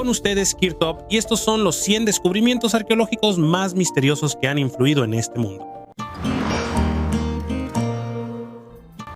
Con ustedes, Kirtop, y estos son los 100 descubrimientos arqueológicos más misteriosos que han influido en este mundo.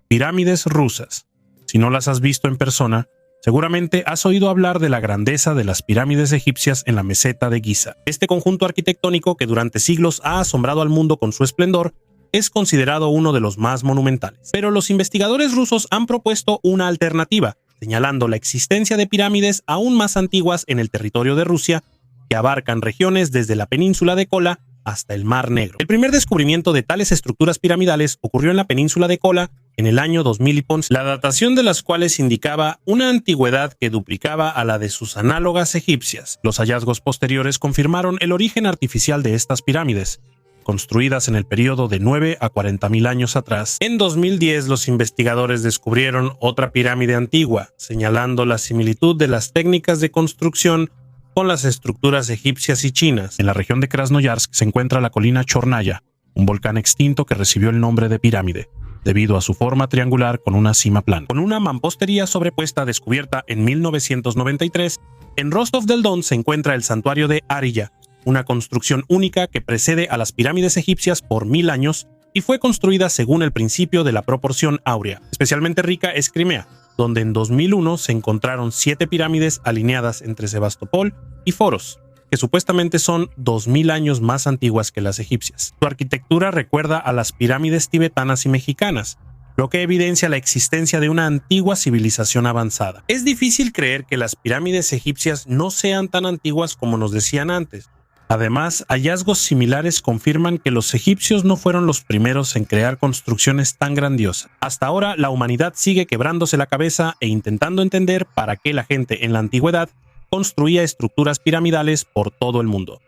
Pirámides rusas. Si no las has visto en persona, seguramente has oído hablar de la grandeza de las pirámides egipcias en la meseta de Giza. Este conjunto arquitectónico, que durante siglos ha asombrado al mundo con su esplendor, es considerado uno de los más monumentales. Pero los investigadores rusos han propuesto una alternativa, señalando la existencia de pirámides aún más antiguas en el territorio de Rusia, que abarcan regiones desde la península de Kola hasta el Mar Negro. El primer descubrimiento de tales estructuras piramidales ocurrió en la península de Kola en el año 2000 y Ponce, la datación de las cuales indicaba una antigüedad que duplicaba a la de sus análogas egipcias. Los hallazgos posteriores confirmaron el origen artificial de estas pirámides, construidas en el periodo de 9 a 40.000 años atrás. En 2010, los investigadores descubrieron otra pirámide antigua, señalando la similitud de las técnicas de construcción con las estructuras egipcias y chinas. En la región de Krasnoyarsk se encuentra la colina Chornaya, un volcán extinto que recibió el nombre de pirámide, debido a su forma triangular con una cima plana. Con una mampostería sobrepuesta descubierta en 1993, en Rostov del Don se encuentra el santuario de Arilla, una construcción única que precede a las pirámides egipcias por 1000 años y fue construida según el principio de la proporción áurea. Especialmente rica es Crimea, donde en 2001 se encontraron 7 pirámides alineadas entre Sebastopol y Foros, que supuestamente son 2000 años más antiguas que las egipcias. Su arquitectura recuerda a las pirámides tibetanas y mexicanas, lo que evidencia la existencia de una antigua civilización avanzada. Es difícil creer que las pirámides egipcias no sean tan antiguas como nos decían antes. Además, hallazgos similares confirman que los egipcios no fueron los primeros en crear construcciones tan grandiosas. Hasta ahora, la humanidad sigue quebrándose la cabeza e intentando entender para qué la gente en la antigüedad construía estructuras piramidales por todo el mundo.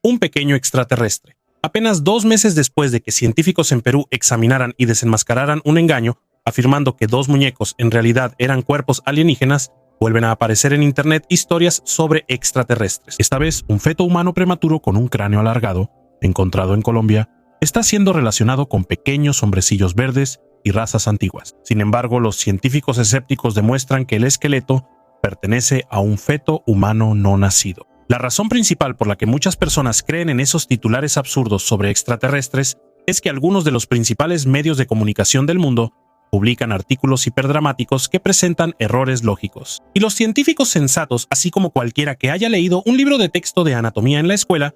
Un pequeño extraterrestre. Apenas 2 meses después de que científicos en Perú examinaran y desenmascararan un engaño, afirmando que 2 muñecos en realidad eran cuerpos alienígenas, vuelven a aparecer en internet historias sobre extraterrestres. Esta vez, un feto humano prematuro con un cráneo alargado, encontrado en Colombia, está siendo relacionado con pequeños hombrecillos verdes y razas antiguas. Sin embargo, los científicos escépticos demuestran que el esqueleto pertenece a un feto humano no nacido. La razón principal por la que muchas personas creen en esos titulares absurdos sobre extraterrestres es que algunos de los principales medios de comunicación del mundo publican artículos hiperdramáticos que presentan errores lógicos. Y los científicos sensatos, así como cualquiera que haya leído un libro de texto de anatomía en la escuela,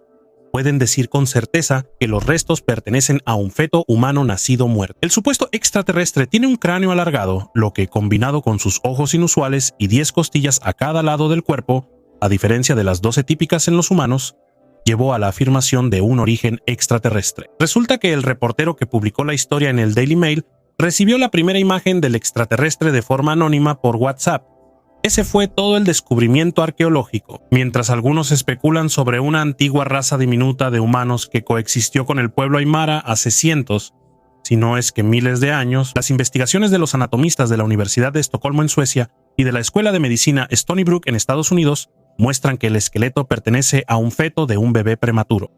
pueden decir con certeza que los restos pertenecen a un feto humano nacido muerto. El supuesto extraterrestre tiene un cráneo alargado, lo que, combinado con sus ojos inusuales y 10 costillas a cada lado del cuerpo, a diferencia de las 12 típicas en los humanos, llevó a la afirmación de un origen extraterrestre. Resulta que el reportero que publicó la historia en el Daily Mail recibió la primera imagen del extraterrestre de forma anónima por WhatsApp. Ese fue todo el descubrimiento arqueológico. Mientras algunos especulan sobre una antigua raza diminuta de humanos que coexistió con el pueblo aymara hace cientos, si no es que miles de años, las investigaciones de los anatomistas de la Universidad de Estocolmo en Suecia y de la Escuela de Medicina Stony Brook en Estados Unidos muestran que el esqueleto pertenece a un feto de un bebé prematuro.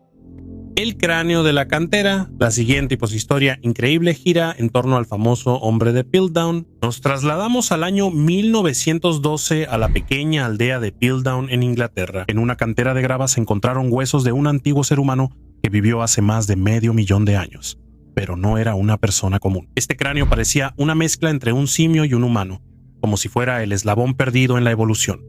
El cráneo de la cantera. La siguiente historia increíble gira en torno al famoso hombre de Piltdown. Nos trasladamos al año 1912 a la pequeña aldea de Piltdown en Inglaterra. En una cantera de grava se encontraron huesos de un antiguo ser humano que vivió hace más de medio millón de años, pero no era una persona común. Este cráneo parecía una mezcla entre un simio y un humano, como si fuera el eslabón perdido en la evolución.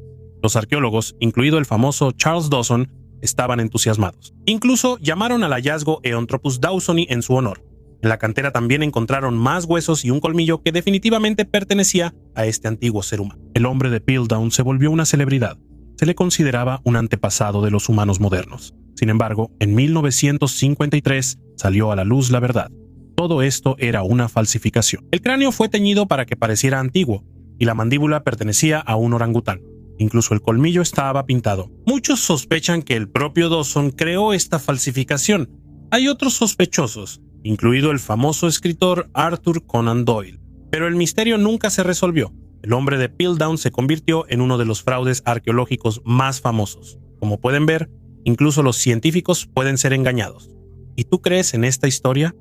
Los arqueólogos, incluido el famoso Charles Dawson, estaban entusiasmados. Incluso llamaron al hallazgo Eontropus dawsoni en su honor. En la cantera también encontraron más huesos y un colmillo que definitivamente pertenecía a este antiguo ser humano. El hombre de Piltdown se volvió una celebridad. Se le consideraba un antepasado de los humanos modernos. Sin embargo, en 1953 salió a la luz la verdad. Todo esto era una falsificación. El cráneo fue teñido para que pareciera antiguo, y la mandíbula pertenecía a un orangután. Incluso el colmillo estaba pintado. Muchos sospechan que el propio Dawson creó esta falsificación. Hay otros sospechosos, incluido el famoso escritor Arthur Conan Doyle. Pero el misterio nunca se resolvió. El hombre de Piltdown se convirtió en uno de los fraudes arqueológicos más famosos. Como pueden ver, incluso los científicos pueden ser engañados. ¿Y tú crees en esta historia?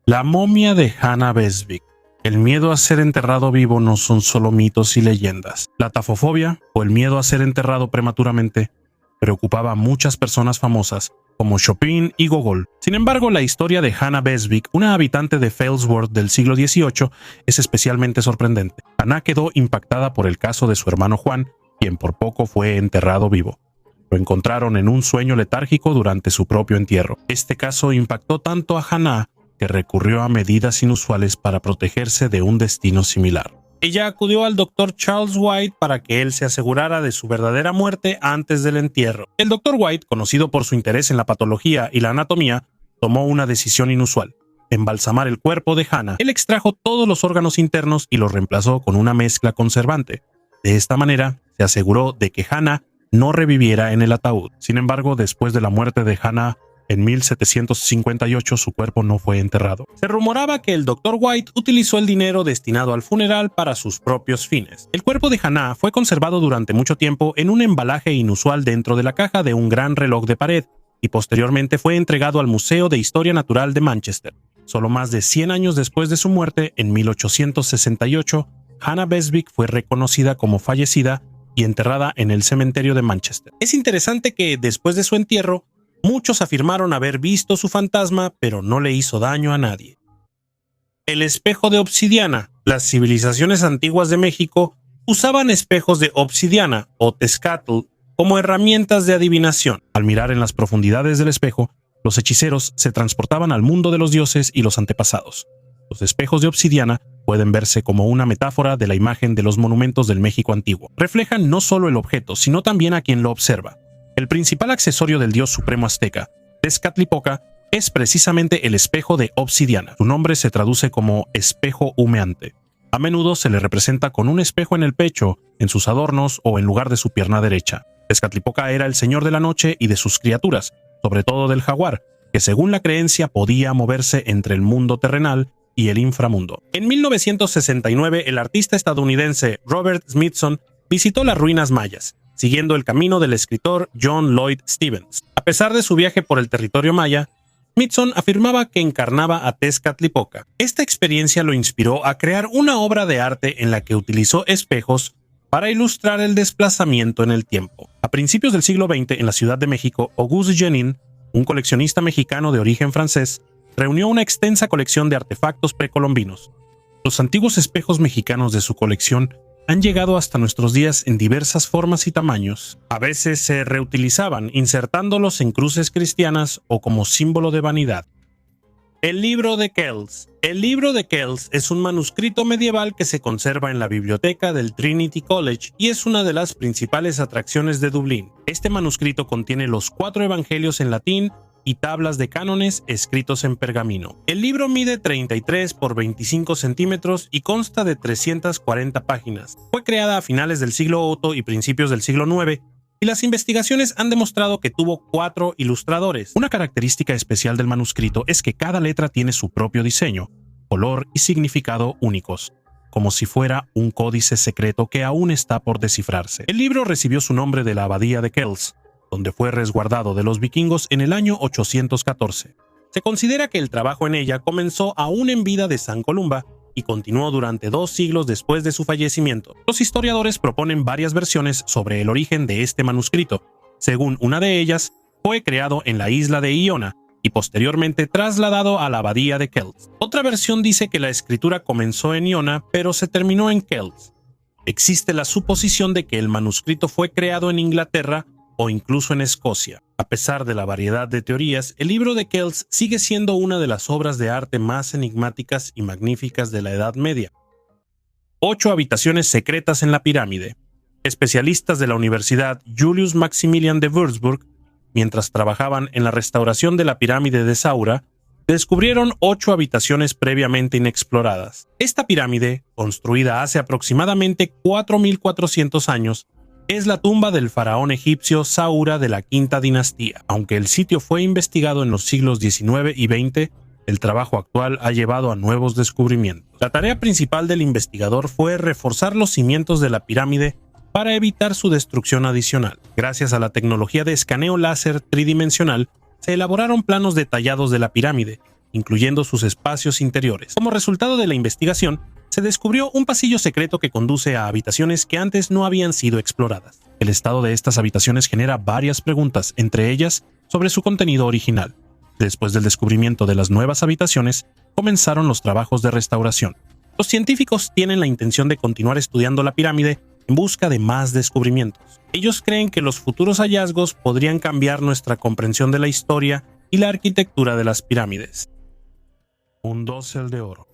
La momia de Hannah Beswick. El miedo a ser enterrado vivo no son solo mitos y leyendas. La tafofobia, o el miedo a ser enterrado prematuramente, preocupaba a muchas personas famosas, como Chopin y Gogol. Sin embargo, la historia de Hannah Beswick, una habitante de Failsworth del siglo XVIII, es especialmente sorprendente. Hannah quedó impactada por el caso de su hermano Juan, quien por poco fue enterrado vivo. Lo encontraron en un sueño letárgico durante su propio entierro. Este caso impactó tanto a Hannah que recurrió a medidas inusuales para protegerse de un destino similar. Ella acudió al Dr. Charles White para que él se asegurara de su verdadera muerte antes del entierro. El Dr. White, conocido por su interés en la patología y la anatomía, tomó una decisión inusual: embalsamar el cuerpo de Hannah. Él extrajo todos los órganos internos y los reemplazó con una mezcla conservante. De esta manera, se aseguró de que Hannah no reviviera en el ataúd. Sin embargo, después de la muerte de Hannah en 1758, su cuerpo no fue enterrado. Se rumoraba que el Dr. White utilizó el dinero destinado al funeral para sus propios fines. El cuerpo de Hannah fue conservado durante mucho tiempo en un embalaje inusual dentro de la caja de un gran reloj de pared y posteriormente fue entregado al Museo de Historia Natural de Manchester. Solo más de 100 años después de su muerte, en 1868, Hannah Beswick fue reconocida como fallecida y enterrada en el cementerio de Manchester. Es interesante que después de su entierro, muchos afirmaron haber visto su fantasma, pero no le hizo daño a nadie. El espejo de obsidiana. Las civilizaciones antiguas de México usaban espejos de obsidiana o tezcatl como herramientas de adivinación. Al mirar en las profundidades del espejo, los hechiceros se transportaban al mundo de los dioses y los antepasados. Los espejos de obsidiana pueden verse como una metáfora de la imagen de los monumentos del México antiguo. Reflejan no solo el objeto, sino también a quien lo observa. El principal accesorio del dios supremo azteca, Tezcatlipoca, es precisamente el espejo de obsidiana. Su nombre se traduce como espejo humeante. A menudo se le representa con un espejo en el pecho, en sus adornos o en lugar de su pierna derecha. Tezcatlipoca era el señor de la noche y de sus criaturas, sobre todo del jaguar, que según la creencia podía moverse entre el mundo terrenal y el inframundo. En 1969, el artista estadounidense Robert Smithson visitó las ruinas mayas, siguiendo el camino del escritor John Lloyd Stevens. A pesar de su viaje por el territorio maya, Smithson afirmaba que encarnaba a Tezcatlipoca. Esta experiencia lo inspiró a crear una obra de arte en la que utilizó espejos para ilustrar el desplazamiento en el tiempo. A principios del siglo XX, en la Ciudad de México, Auguste Genin, un coleccionista mexicano de origen francés, reunió una extensa colección de artefactos precolombinos. Los antiguos espejos mexicanos de su colección han llegado hasta nuestros días en diversas formas y tamaños. A veces se reutilizaban, insertándolos en cruces cristianas o como símbolo de vanidad. El libro de Kells. El libro de Kells es un manuscrito medieval que se conserva en la biblioteca del Trinity College y es una de las principales atracciones de Dublín. Este manuscrito contiene los 4 evangelios en latín y tablas de cánones escritos en pergamino. El libro mide 33 por 25 centímetros y consta de 340 páginas. Fue creada a finales del siglo VIII y principios del siglo IX, y las investigaciones han demostrado que tuvo 4 ilustradores. Una característica especial del manuscrito es que cada letra tiene su propio diseño, color y significado únicos, como si fuera un códice secreto que aún está por descifrarse. El libro recibió su nombre de la abadía de Kells, donde fue resguardado de los vikingos en el año 814. Se considera que el trabajo en ella comenzó aún en vida de San Columba y continuó durante 2 siglos después de su fallecimiento. Los historiadores proponen varias versiones sobre el origen de este manuscrito. Según una de ellas, fue creado en la isla de Iona y posteriormente trasladado a la abadía de Kells. Otra versión dice que la escritura comenzó en Iona, pero se terminó en Kells. Existe la suposición de que el manuscrito fue creado en Inglaterra o incluso en Escocia. A pesar de la variedad de teorías, el libro de Kells sigue siendo una de las obras de arte más enigmáticas y magníficas de la Edad Media. 8 habitaciones secretas en la pirámide. Especialistas de la Universidad Julius Maximilian de Würzburg, mientras trabajaban en la restauración de la pirámide de Saura, descubrieron 8 habitaciones previamente inexploradas. Esta pirámide, construida hace aproximadamente 4.400 años, es la tumba del faraón egipcio Saura de la quinta dinastía. Aunque el sitio fue investigado en los siglos XIX y XX, el trabajo actual ha llevado a nuevos descubrimientos. La tarea principal del investigador fue reforzar los cimientos de la pirámide para evitar su destrucción adicional. Gracias a la tecnología de escaneo láser tridimensional, se elaboraron planos detallados de la pirámide, incluyendo sus espacios interiores. Como resultado de la investigación, se descubrió un pasillo secreto que conduce a habitaciones que antes no habían sido exploradas. El estado de estas habitaciones genera varias preguntas, entre ellas sobre su contenido original. Después del descubrimiento de las nuevas habitaciones, comenzaron los trabajos de restauración. Los científicos tienen la intención de continuar estudiando la pirámide en busca de más descubrimientos. Ellos creen que los futuros hallazgos podrían cambiar nuestra comprensión de la historia y la arquitectura de las pirámides. Un dosel de oro.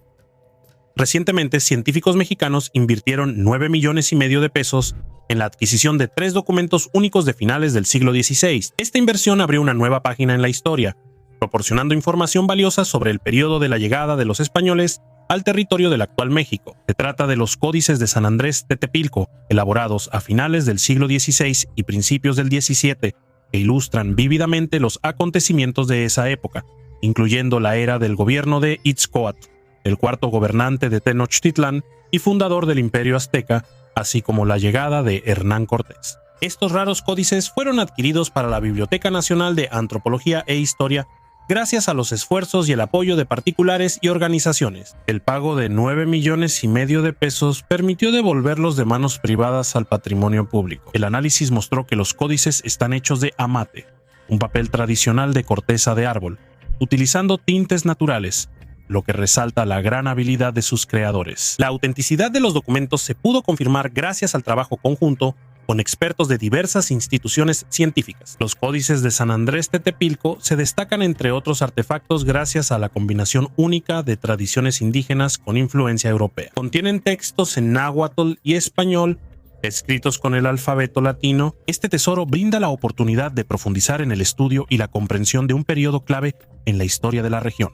Recientemente, científicos mexicanos invirtieron 9 millones y medio de pesos en la adquisición de 3 documentos únicos de finales del siglo XVI. Esta inversión abrió una nueva página en la historia, proporcionando información valiosa sobre el periodo de la llegada de los españoles al territorio del actual México. Se trata de los Códices de San Andrés Tetepilco, elaborados a finales del siglo XVI y principios del XVII, que ilustran vívidamente los acontecimientos de esa época, incluyendo la era del gobierno de Itzcoatl, el cuarto gobernante de Tenochtitlan y fundador del Imperio Azteca, así como la llegada de Hernán Cortés. Estos raros códices fueron adquiridos para la Biblioteca Nacional de Antropología e Historia gracias a los esfuerzos y el apoyo de particulares y organizaciones. El pago de 9 millones y medio de pesos permitió devolverlos de manos privadas al patrimonio público. El análisis mostró que los códices están hechos de amate, un papel tradicional de corteza de árbol, utilizando tintes naturales, lo que resalta la gran habilidad de sus creadores. La autenticidad de los documentos se pudo confirmar gracias al trabajo conjunto con expertos de diversas instituciones científicas. Los códices de San Andrés Tetepilco se destacan entre otros artefactos gracias a la combinación única de tradiciones indígenas con influencia europea. Contienen textos en náhuatl y español, escritos con el alfabeto latino. Este tesoro brinda la oportunidad de profundizar en el estudio y la comprensión de un periodo clave en la historia de la región.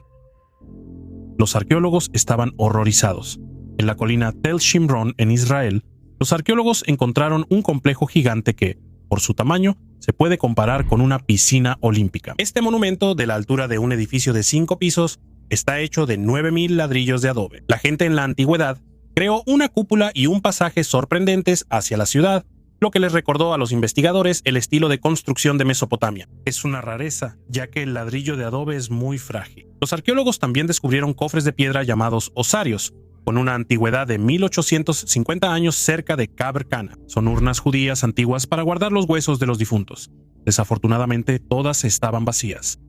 Los arqueólogos estaban horrorizados. En la colina Tel Shimron, en Israel, los arqueólogos encontraron un complejo gigante que, por su tamaño, se puede comparar con una piscina olímpica. Este monumento, de la altura de un edificio de 5 pisos, está hecho de 9,000 ladrillos de adobe. La gente en la antigüedad creó una cúpula y un pasaje sorprendentes hacia la ciudad, lo que les recordó a los investigadores el estilo de construcción de Mesopotamia. Es una rareza, ya que el ladrillo de adobe es muy frágil. Los arqueólogos también descubrieron cofres de piedra llamados osarios, con una antigüedad de 1850 años cerca de Kabr Kana. Son urnas judías antiguas para guardar los huesos de los difuntos. Desafortunadamente, todas estaban vacías.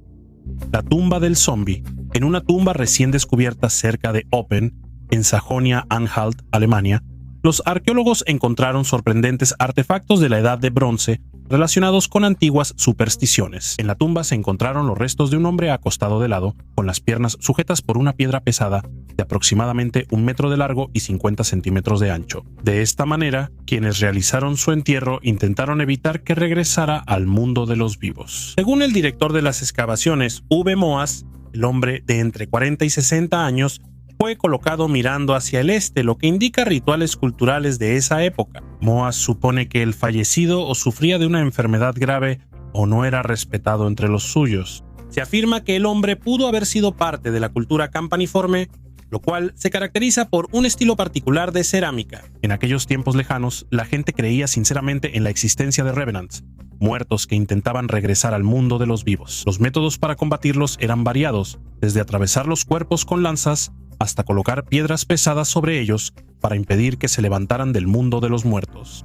La tumba del zombie, en una tumba recién descubierta cerca de Oppen, en Sajonia-Anhalt, Alemania, los arqueólogos encontraron sorprendentes artefactos de la Edad de Bronce relacionados con antiguas supersticiones. En la tumba se encontraron los restos de un hombre acostado de lado, con las piernas sujetas por una piedra pesada de aproximadamente 1 metro de largo y 50 centímetros de ancho. De esta manera, quienes realizaron su entierro intentaron evitar que regresara al mundo de los vivos. Según el director de las excavaciones, V. Moas, el hombre de entre 40 y 60 años, fue colocado mirando hacia el este, lo que indica rituales culturales de esa época. Moas supone que el fallecido o sufría de una enfermedad grave o no era respetado entre los suyos. Se afirma que el hombre pudo haber sido parte de la cultura campaniforme, lo cual se caracteriza por un estilo particular de cerámica. En aquellos tiempos lejanos, la gente creía sinceramente en la existencia de revenants, muertos que intentaban regresar al mundo de los vivos. Los métodos para combatirlos eran variados, desde atravesar los cuerpos con lanzas hasta colocar piedras pesadas sobre ellos para impedir que se levantaran del mundo de los muertos.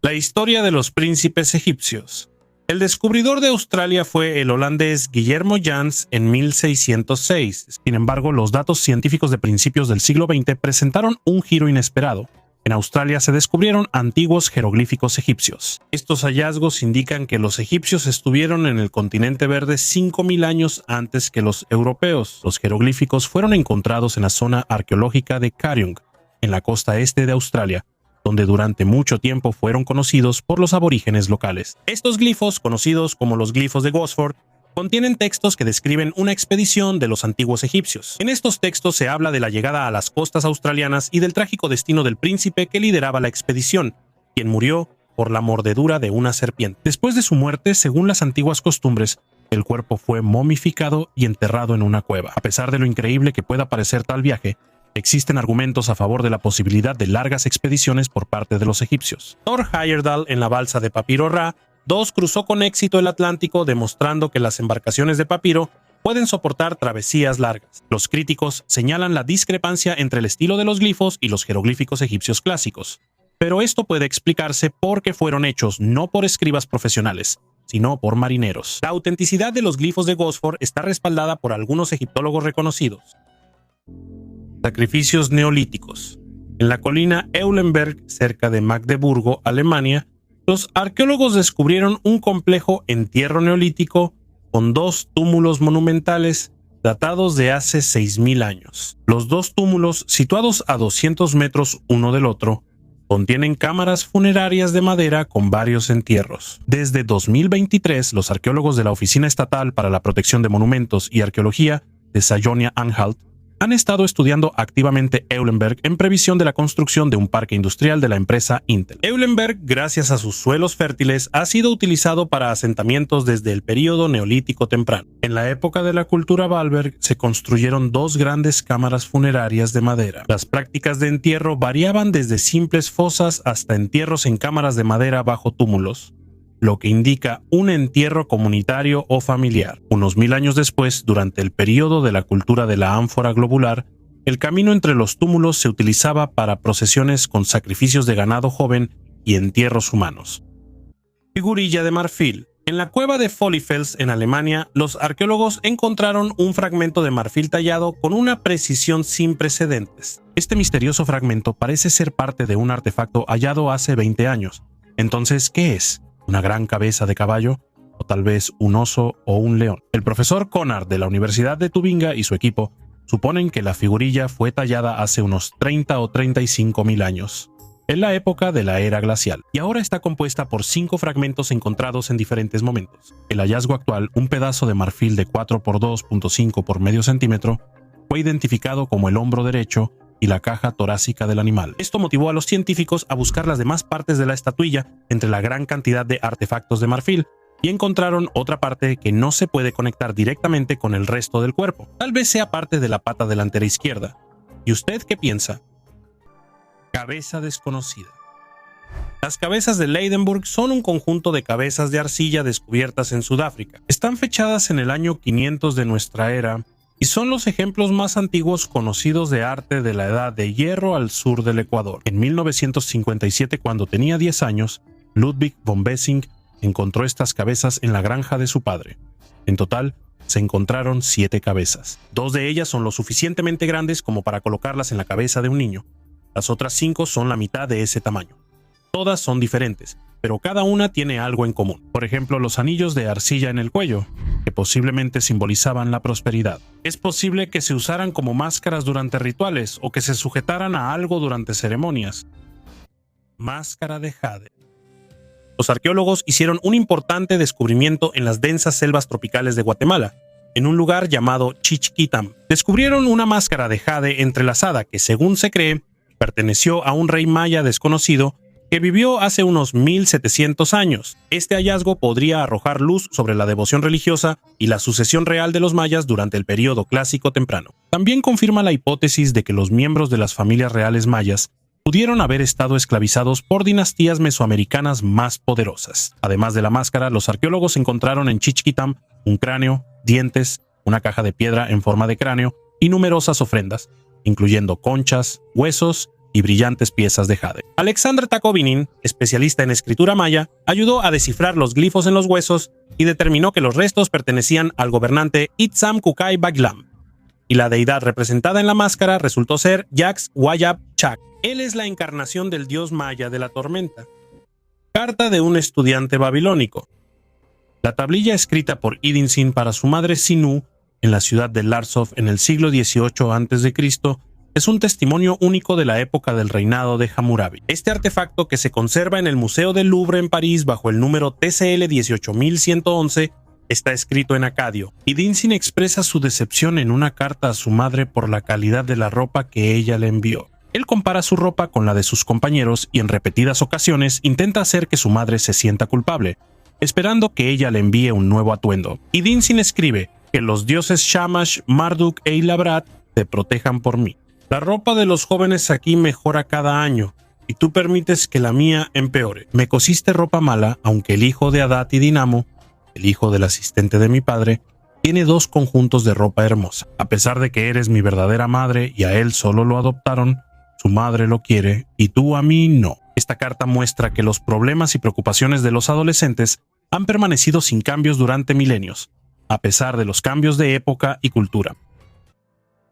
La historia de los príncipes egipcios. El descubridor de Australia fue el holandés Guillermo Jans en 1606. Sin embargo, los datos científicos de principios del siglo XX presentaron un giro inesperado. En Australia se descubrieron antiguos jeroglíficos egipcios. Estos hallazgos indican que los egipcios estuvieron en el continente verde 5,000 años antes que los europeos. Los jeroglíficos fueron encontrados en la zona arqueológica de Kariung, en la costa este de Australia, donde durante mucho tiempo fueron conocidos por los aborígenes locales. Estos glifos, conocidos como los glifos de Gosford, contienen textos que describen una expedición de los antiguos egipcios. En estos textos se habla de la llegada a las costas australianas y del trágico destino del príncipe que lideraba la expedición, quien murió por la mordedura de una serpiente. Después de su muerte, según las antiguas costumbres, el cuerpo fue momificado y enterrado en una cueva. A pesar de lo increíble que pueda parecer tal viaje, existen argumentos a favor de la posibilidad de largas expediciones por parte de los egipcios. Thor Heyerdahl, en la balsa de Papiro Ra II, cruzó con éxito el Atlántico, demostrando que las embarcaciones de papiro pueden soportar travesías largas. Los críticos señalan la discrepancia entre el estilo de los glifos y los jeroglíficos egipcios clásicos, pero esto puede explicarse porque fueron hechos no por escribas profesionales, sino por marineros. La autenticidad de los glifos de Gosford está respaldada por algunos egiptólogos reconocidos. Sacrificios neolíticos. En la colina Eulenberg, cerca de Magdeburgo, Alemania, los arqueólogos descubrieron un complejo entierro neolítico con 2 túmulos monumentales datados de hace 6.000 años. Los 2 túmulos, situados a 200 metros uno del otro, contienen cámaras funerarias de madera con varios entierros. Desde 2023, los arqueólogos de la Oficina Estatal para la Protección de Monumentos y Arqueología de Sajonia-Anhalt han estado estudiando activamente Eulenberg en previsión de la construcción de un parque industrial de la empresa Intel. Eulenberg, gracias a sus suelos fértiles, ha sido utilizado para asentamientos desde el período neolítico temprano. En la época de la cultura Baalberg se construyeron 2 grandes cámaras funerarias de madera. Las prácticas de entierro variaban desde simples fosas hasta entierros en cámaras de madera bajo túmulos, lo que indica un entierro comunitario o familiar. Unos 1000 años después, durante el período de la cultura de la ánfora globular, el camino entre los túmulos se utilizaba para procesiones con sacrificios de ganado joven y entierros humanos. Figurilla de marfil. En la cueva de Vollefels, en Alemania, los arqueólogos encontraron un fragmento de marfil tallado con una precisión sin precedentes. Este misterioso fragmento parece ser parte de un artefacto hallado hace 20 años. Entonces, ¿qué es? ¿Una gran cabeza de caballo? ¿O tal vez un oso o un león? El profesor Conard de la Universidad de Tubinga y su equipo suponen que la figurilla fue tallada hace unos 30 o 35.000 años, en la época de la era glacial, y ahora está compuesta por 5 fragmentos encontrados en diferentes momentos. El hallazgo actual, un pedazo de marfil de 4 por 2.5 por medio centímetro, fue identificado como el hombro derecho y la caja torácica del animal. Esto motivó a los científicos a buscar las demás partes de la estatuilla entre la gran cantidad de artefactos de marfil, y encontraron otra parte que no se puede conectar directamente con el resto del cuerpo. Tal vez sea parte de la pata delantera izquierda. ¿Y usted qué piensa? Cabeza desconocida. Las cabezas de Leidenburg son un conjunto de cabezas de arcilla descubiertas en Sudáfrica. Están fechadas en el año 500 de nuestra era, y son los ejemplos más antiguos conocidos de arte de la Edad de Hierro al sur del Ecuador. En 1957, cuando tenía 10 años, Ludwig von Bessing encontró estas cabezas en la granja de su padre. En total, se encontraron 7 cabezas. 2 de ellas son lo suficientemente grandes como para colocarlas en la cabeza de un niño. Las otras 5 son la mitad de ese tamaño. Todas son diferentes, pero cada una tiene algo en común. Por ejemplo, los anillos de arcilla en el cuello, que posiblemente simbolizaban la prosperidad. Es posible que se usaran como máscaras durante rituales o que se sujetaran a algo durante ceremonias. Máscara de jade. Los arqueólogos hicieron un importante descubrimiento en las densas selvas tropicales de Guatemala, en un lugar llamado Chichiquitam. Descubrieron una máscara de jade entrelazada que, según se cree, perteneció a un rey maya desconocido que vivió hace unos 1700 años. Este hallazgo podría arrojar luz sobre la devoción religiosa y la sucesión real de los mayas durante el período clásico temprano. También confirma la hipótesis de que los miembros de las familias reales mayas pudieron haber estado esclavizados por dinastías mesoamericanas más poderosas. Además de la máscara, los arqueólogos encontraron en Chichiquitam un cráneo, dientes, una caja de piedra en forma de cráneo y numerosas ofrendas, incluyendo conchas, huesos y brillantes piezas de jade. Alexandre Takovinin, especialista en escritura maya, ayudó a descifrar los glifos en los huesos y determinó que los restos pertenecían al gobernante Itzam Kukai Baglam, y la deidad representada en la máscara resultó ser Yax Wayab Chak. Él es la encarnación del dios maya de la tormenta. Carta de un estudiante babilónico. La tablilla escrita por Idinsin para su madre Sinu en la ciudad de Larsov en el siglo XVIII a.C. es un testimonio único de la época del reinado de Hammurabi. Este artefacto, que se conserva en el Museo del Louvre en París bajo el número TCL 18111, está escrito en acadio. Idinsin expresa su decepción en una carta a su madre por la calidad de la ropa que ella le envió. Él compara su ropa con la de sus compañeros y en repetidas ocasiones intenta hacer que su madre se sienta culpable, esperando que ella le envíe un nuevo atuendo. Idinsin escribe que los dioses Shamash, Marduk e Ilabrat te protejan por mí. La ropa de los jóvenes aquí mejora cada año, y tú permites que la mía empeore. Me cosiste ropa mala, aunque el hijo de Adat y Dinamo, el hijo del asistente de mi padre, tiene 2 conjuntos de ropa hermosa. A pesar de que eres mi verdadera madre y a él solo lo adoptaron, su madre lo quiere y tú a mí no. Esta carta muestra que los problemas y preocupaciones de los adolescentes han permanecido sin cambios durante milenios, a pesar de los cambios de época y cultura.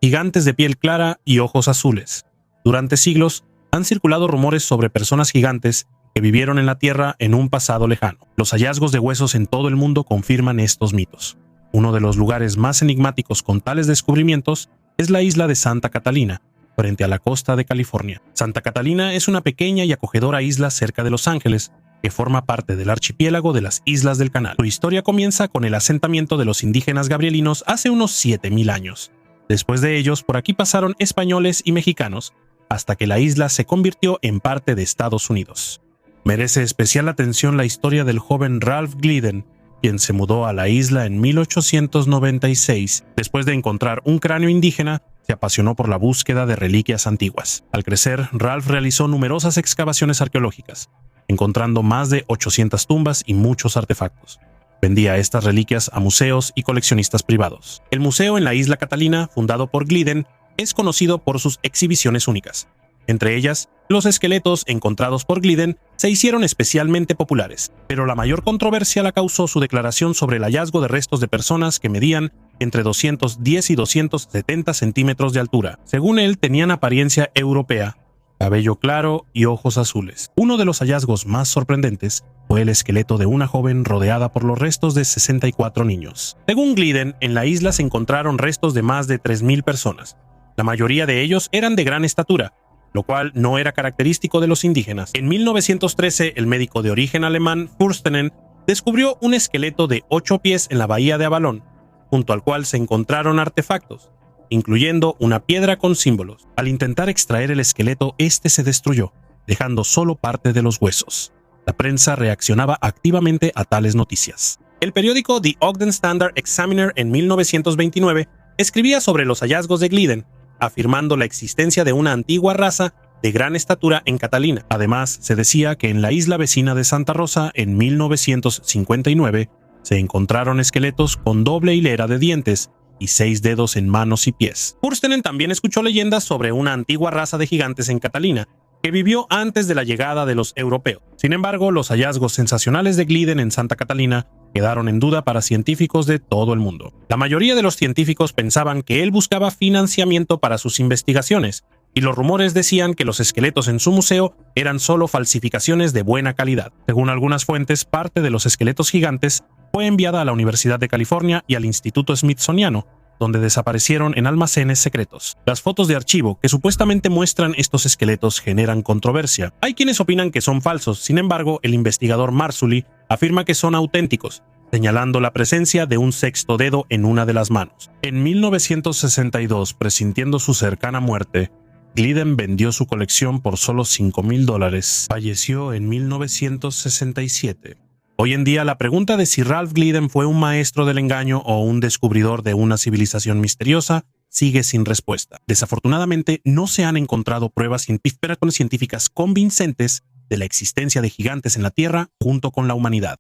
Gigantes de piel clara y ojos azules. Durante siglos han circulado rumores sobre personas gigantes que vivieron en la Tierra en un pasado lejano. Los hallazgos de huesos en todo el mundo confirman estos mitos. Uno de los lugares más enigmáticos con tales descubrimientos es la isla de Santa Catalina, frente a la costa de California. Santa Catalina es una pequeña y acogedora isla cerca de Los Ángeles, que forma parte del archipiélago de las Islas del Canal. Su historia comienza con el asentamiento de los indígenas gabrielinos hace unos 7000 años. Después de ellos, por aquí pasaron españoles y mexicanos, hasta que la isla se convirtió en parte de Estados Unidos. Merece especial atención la historia del joven Ralph Glidden, quien se mudó a la isla en 1896. Después de encontrar un cráneo indígena, se apasionó por la búsqueda de reliquias antiguas. Al crecer, Ralph realizó numerosas excavaciones arqueológicas, encontrando más de 800 tumbas y muchos artefactos. Vendía estas reliquias a museos y coleccionistas privados. El museo en la isla Catalina, fundado por Glidden, es conocido por sus exhibiciones únicas. Entre ellas, los esqueletos encontrados por Glidden se hicieron especialmente populares, pero la mayor controversia la causó su declaración sobre el hallazgo de restos de personas que medían entre 210 y 270 centímetros de altura. Según él, tenían apariencia europea, cabello claro y ojos azules. Uno de los hallazgos más sorprendentes fue el esqueleto de una joven rodeada por los restos de 64 niños. Según Glidden, en la isla se encontraron restos de más de 3000 personas. La mayoría de ellos eran de gran estatura, lo cual no era característico de los indígenas. En 1913, el médico de origen alemán Fürstenen descubrió un esqueleto de 8 pies en la bahía de Avalon, junto al cual se encontraron artefactos, incluyendo una piedra con símbolos. Al intentar extraer el esqueleto, este se destruyó, dejando solo parte de los huesos. La prensa reaccionaba activamente a tales noticias. El periódico The Ogden Standard Examiner en 1929 escribía sobre los hallazgos de Glidden, afirmando la existencia de una antigua raza de gran estatura en Catalina. Además, se decía que en la isla vecina de Santa Rosa, en 1959, se encontraron esqueletos con doble hilera de dientes y 6 dedos en manos y pies. Fürstenen también escuchó leyendas sobre una antigua raza de gigantes en Catalina, que vivió antes de la llegada de los europeos. Sin embargo, los hallazgos sensacionales de Glidden en Santa Catalina quedaron en duda para científicos de todo el mundo. La mayoría de los científicos pensaban que él buscaba financiamiento para sus investigaciones, y los rumores decían que los esqueletos en su museo eran solo falsificaciones de buena calidad. Según algunas fuentes, parte de los esqueletos gigantes fue enviada a la Universidad de California y al Instituto Smithsoniano, donde desaparecieron en almacenes secretos. Las fotos de archivo que supuestamente muestran estos esqueletos generan controversia. Hay quienes opinan que son falsos, sin embargo, el investigador Marsuli afirma que son auténticos, señalando la presencia de un sexto dedo en una de las manos. En 1962, presintiendo su cercana muerte, Glidden vendió su colección por solo $5,000. Falleció en 1967. Hoy en día, la pregunta de si Ralph Glidden fue un maestro del engaño o un descubridor de una civilización misteriosa sigue sin respuesta. Desafortunadamente, no se han encontrado pruebas científicas convincentes de la existencia de gigantes en la Tierra junto con la humanidad.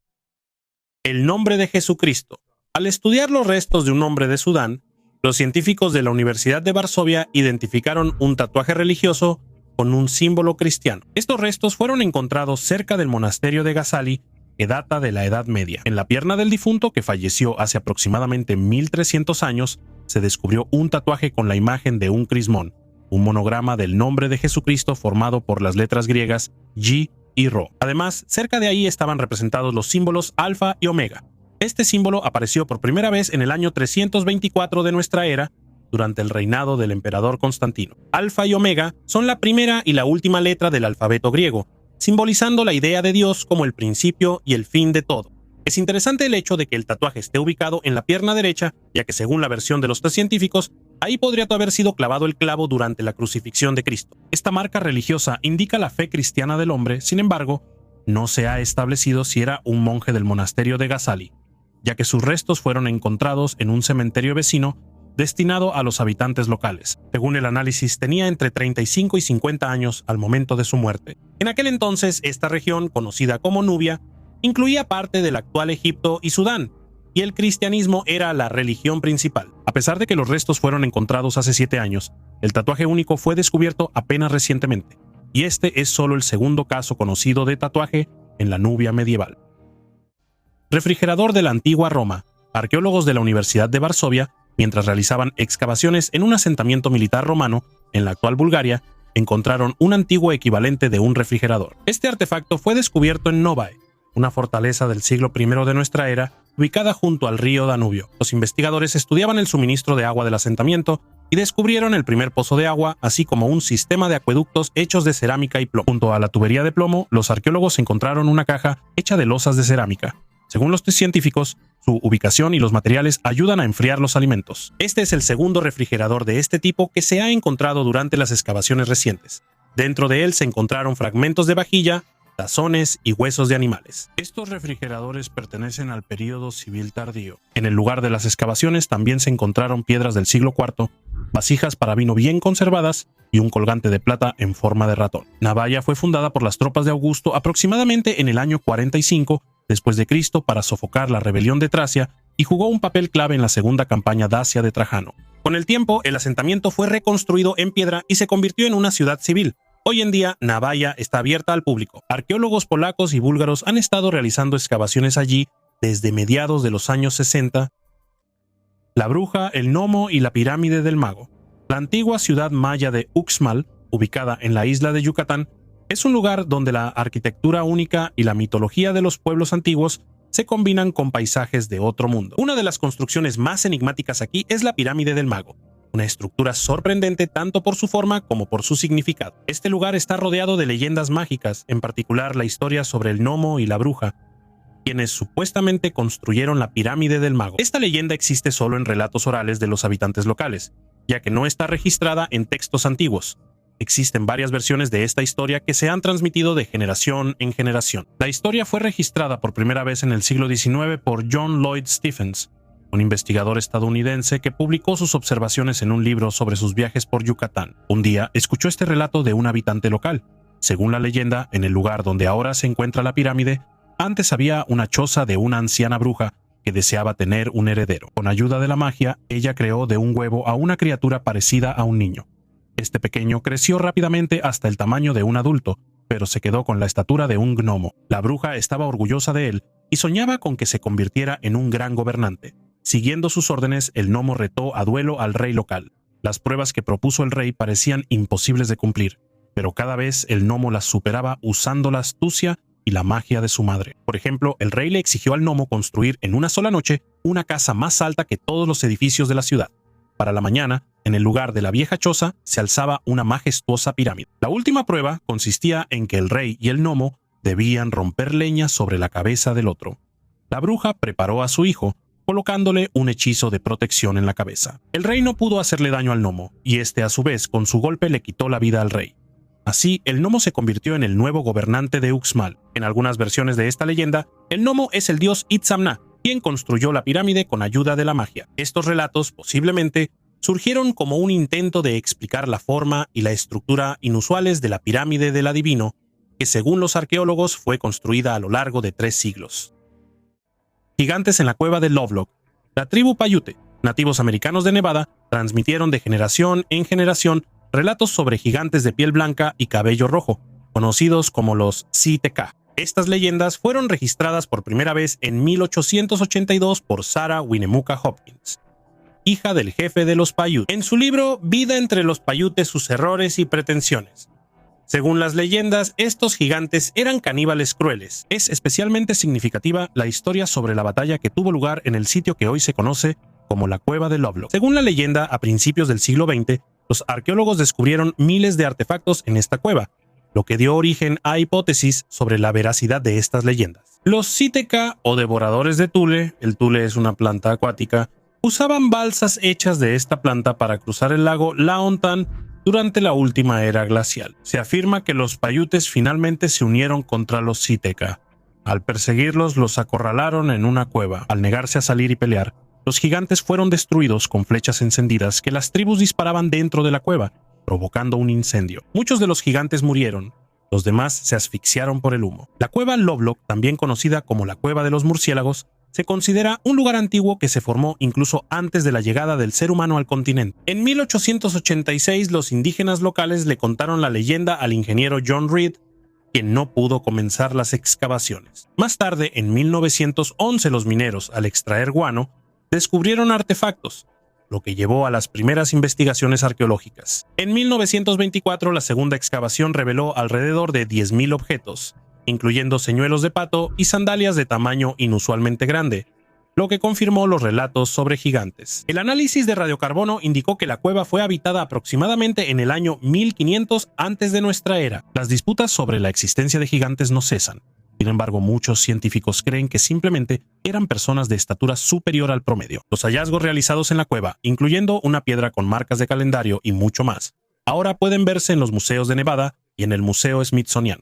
El nombre de Jesucristo. Al estudiar los restos de un hombre de Sudán, los científicos de la Universidad de Varsovia identificaron un tatuaje religioso con un símbolo cristiano. Estos restos fueron encontrados cerca del monasterio de Gazali, que data de la Edad Media. En la pierna del difunto, que falleció hace aproximadamente 1300 años, se descubrió un tatuaje con la imagen de un crismón, un monograma del nombre de Jesucristo formado por las letras griegas G y Rho. Además, cerca de ahí estaban representados los símbolos alfa y omega. Este símbolo apareció por primera vez en el año 324 de nuestra era, durante el reinado del emperador Constantino. Alfa y omega son la primera y la última letra del alfabeto griego, simbolizando la idea de Dios como el principio y el fin de todo. Es interesante el hecho de que el tatuaje esté ubicado en la pierna derecha, ya que según la versión de los 3 científicos, ahí podría haber sido clavado el clavo durante la crucifixión de Cristo. Esta marca religiosa indica la fe cristiana del hombre, sin embargo, no se ha establecido si era un monje del monasterio de Gazali, ya que sus restos fueron encontrados en un cementerio vecino destinado a los habitantes locales. Según el análisis, tenía entre 35 y 50 años al momento de su muerte. En aquel entonces, esta región, conocida como Nubia, incluía parte del actual Egipto y Sudán, y el cristianismo era la religión principal. A pesar de que los restos fueron encontrados hace 7 años, el tatuaje único fue descubierto apenas recientemente, y este es solo el segundo caso conocido de tatuaje en la Nubia medieval. Refrigerador de la antigua Roma. Arqueólogos de la Universidad de Varsovia, mientras realizaban excavaciones en un asentamiento militar romano en la actual Bulgaria, encontraron un antiguo equivalente de un refrigerador. Este artefacto fue descubierto en Novae, una fortaleza del siglo I de nuestra era, ubicada junto al río Danubio. Los investigadores estudiaban el suministro de agua del asentamiento y descubrieron el primer pozo de agua, así como un sistema de acueductos hechos de cerámica y plomo. Junto a la tubería de plomo, los arqueólogos encontraron una caja hecha de losas de cerámica. Según los científicos, su ubicación y los materiales ayudan a enfriar los alimentos. Este es el segundo refrigerador de este tipo que se ha encontrado durante las excavaciones recientes. Dentro de él se encontraron fragmentos de vajilla, tazones y huesos de animales. Estos refrigeradores pertenecen al período civil tardío. En el lugar de las excavaciones también se encontraron piedras del siglo IV, vasijas para vino bien conservadas y un colgante de plata en forma de ratón. Navaia fue fundada por las tropas de Augusto aproximadamente en el año 45 después de Cristo para sofocar la rebelión de Tracia y jugó un papel clave en la segunda campaña dacia de Trajano. Con el tiempo, el asentamiento fue reconstruido en piedra y se convirtió en una ciudad civil. Hoy en día, Navaia está abierta al público. Arqueólogos polacos y búlgaros han estado realizando excavaciones allí desde mediados de los años 60. La Bruja, el Gnomo y la Pirámide del Mago. La antigua ciudad maya de Uxmal, ubicada en la isla de Yucatán, es un lugar donde la arquitectura única y la mitología de los pueblos antiguos se combinan con paisajes de otro mundo. Una de las construcciones más enigmáticas aquí es la Pirámide del Mago, una estructura sorprendente tanto por su forma como por su significado. Este lugar está rodeado de leyendas mágicas, en particular la historia sobre el gnomo y la bruja, quienes supuestamente construyeron la Pirámide del Mago. Esta leyenda existe solo en relatos orales de los habitantes locales, ya que no está registrada en textos antiguos. Existen varias versiones de esta historia que se han transmitido de generación en generación. La historia fue registrada por primera vez en el siglo XIX por John Lloyd Stephens, un investigador estadounidense que publicó sus observaciones en un libro sobre sus viajes por Yucatán. Un día escuchó este relato de un habitante local. Según la leyenda, en el lugar donde ahora se encuentra la pirámide, antes había una choza de una anciana bruja que deseaba tener un heredero. Con ayuda de la magia, ella creó de un huevo a una criatura parecida a un niño. Este pequeño creció rápidamente hasta el tamaño de un adulto, pero se quedó con la estatura de un gnomo. La bruja estaba orgullosa de él y soñaba con que se convirtiera en un gran gobernante. Siguiendo sus órdenes, el gnomo retó a duelo al rey local. Las pruebas que propuso el rey parecían imposibles de cumplir, pero cada vez el gnomo las superaba usando la astucia y la magia de su madre. Por ejemplo, el rey le exigió al gnomo construir en una sola noche una casa más alta que todos los edificios de la ciudad. Para la mañana, en el lugar de la vieja choza, se alzaba una majestuosa pirámide. La última prueba consistía en que el rey y el gnomo debían romper leña sobre la cabeza del otro. La bruja preparó a su hijo, colocándole un hechizo de protección en la cabeza. El rey no pudo hacerle daño al gnomo, y este a su vez con su golpe le quitó la vida al rey. Así, el gnomo se convirtió en el nuevo gobernante de Uxmal. En algunas versiones de esta leyenda, el gnomo es el dios Itzamna, quien construyó la pirámide con ayuda de la magia. Estos relatos, posiblemente, surgieron como un intento de explicar la forma y la estructura inusuales de la pirámide del adivino, que según los arqueólogos fue construida a lo largo de 3 siglos. Gigantes en la cueva de Lovelock. La tribu Paiute, nativos americanos de Nevada, transmitieron de generación en generación relatos sobre gigantes de piel blanca y cabello rojo, conocidos como los Sitka. Estas leyendas fueron registradas por primera vez en 1882 por Sarah Winnemucca Hopkins, hija del jefe de los Paiute, en su libro Vida entre los Paiute, sus errores y pretensiones. Según las leyendas, estos gigantes eran caníbales crueles. Es especialmente significativa la historia sobre la batalla que tuvo lugar en el sitio que hoy se conoce como la Cueva de Lovelock. Según la leyenda, a principios del siglo XX, los arqueólogos descubrieron miles de artefactos en esta cueva, lo que dio origen a hipótesis sobre la veracidad de estas leyendas. Los Sitka o devoradores de tule, el tule es una planta acuática, usaban balsas hechas de esta planta para cruzar el lago Laontan durante la última era glacial. Se afirma que los Paiutes finalmente se unieron contra los Sitka. Al perseguirlos, los acorralaron en una cueva. Al negarse a salir y pelear, los gigantes fueron destruidos con flechas encendidas que las tribus disparaban dentro de la cueva, provocando un incendio. Muchos de los gigantes murieron, los demás se asfixiaron por el humo. La cueva Lovelock, también conocida como la Cueva de los Murciélagos, se considera un lugar antiguo que se formó incluso antes de la llegada del ser humano al continente. En 1886 los indígenas locales le contaron la leyenda al ingeniero John Reed, quien no pudo comenzar las excavaciones. Más tarde, en 1911, los mineros, al extraer guano, descubrieron artefactos, lo que llevó a las primeras investigaciones arqueológicas. En 1924, la segunda excavación reveló alrededor de 10.000 objetos, incluyendo señuelos de pato y sandalias de tamaño inusualmente grande, lo que confirmó los relatos sobre gigantes. El análisis de radiocarbono indicó que la cueva fue habitada aproximadamente en el año 1500 antes de nuestra era. Las disputas sobre la existencia de gigantes no cesan. Sin embargo, muchos científicos creen que simplemente eran personas de estatura superior al promedio. Los hallazgos realizados en la cueva, incluyendo una piedra con marcas de calendario y mucho más, ahora pueden verse en los museos de Nevada y en el Museo Smithsonian.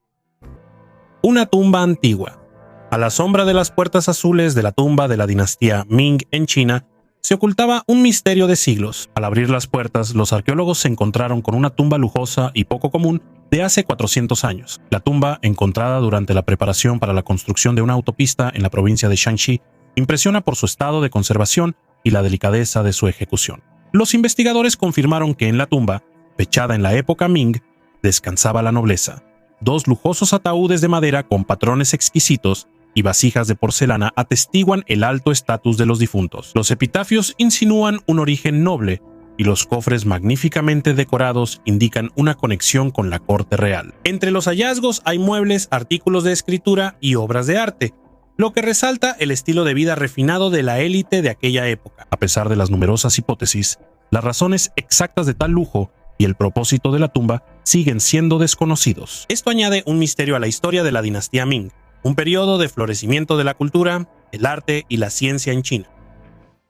Una tumba antigua. A la sombra de las puertas azules de la tumba de la dinastía Ming en China, se ocultaba un misterio de siglos. Al abrir las puertas, los arqueólogos se encontraron con una tumba lujosa y poco común de hace 400 años. La tumba, encontrada durante la preparación para la construcción de una autopista en la provincia de Shanxi, impresiona por su estado de conservación y la delicadeza de su ejecución. Los investigadores confirmaron que en la tumba, fechada en la época Ming, descansaba la nobleza. 2 lujosos ataúdes de madera con patrones exquisitos y vasijas de porcelana atestiguan el alto estatus de los difuntos. Los epitafios insinúan un origen noble y los cofres magníficamente decorados indican una conexión con la corte real. Entre los hallazgos hay muebles, artículos de escritura y obras de arte, lo que resalta el estilo de vida refinado de la élite de aquella época. A pesar de las numerosas hipótesis, las razones exactas de tal lujo y el propósito de la tumba siguen siendo desconocidos. Esto añade un misterio a la historia de la dinastía Ming, un periodo de florecimiento de la cultura, el arte y la ciencia en China.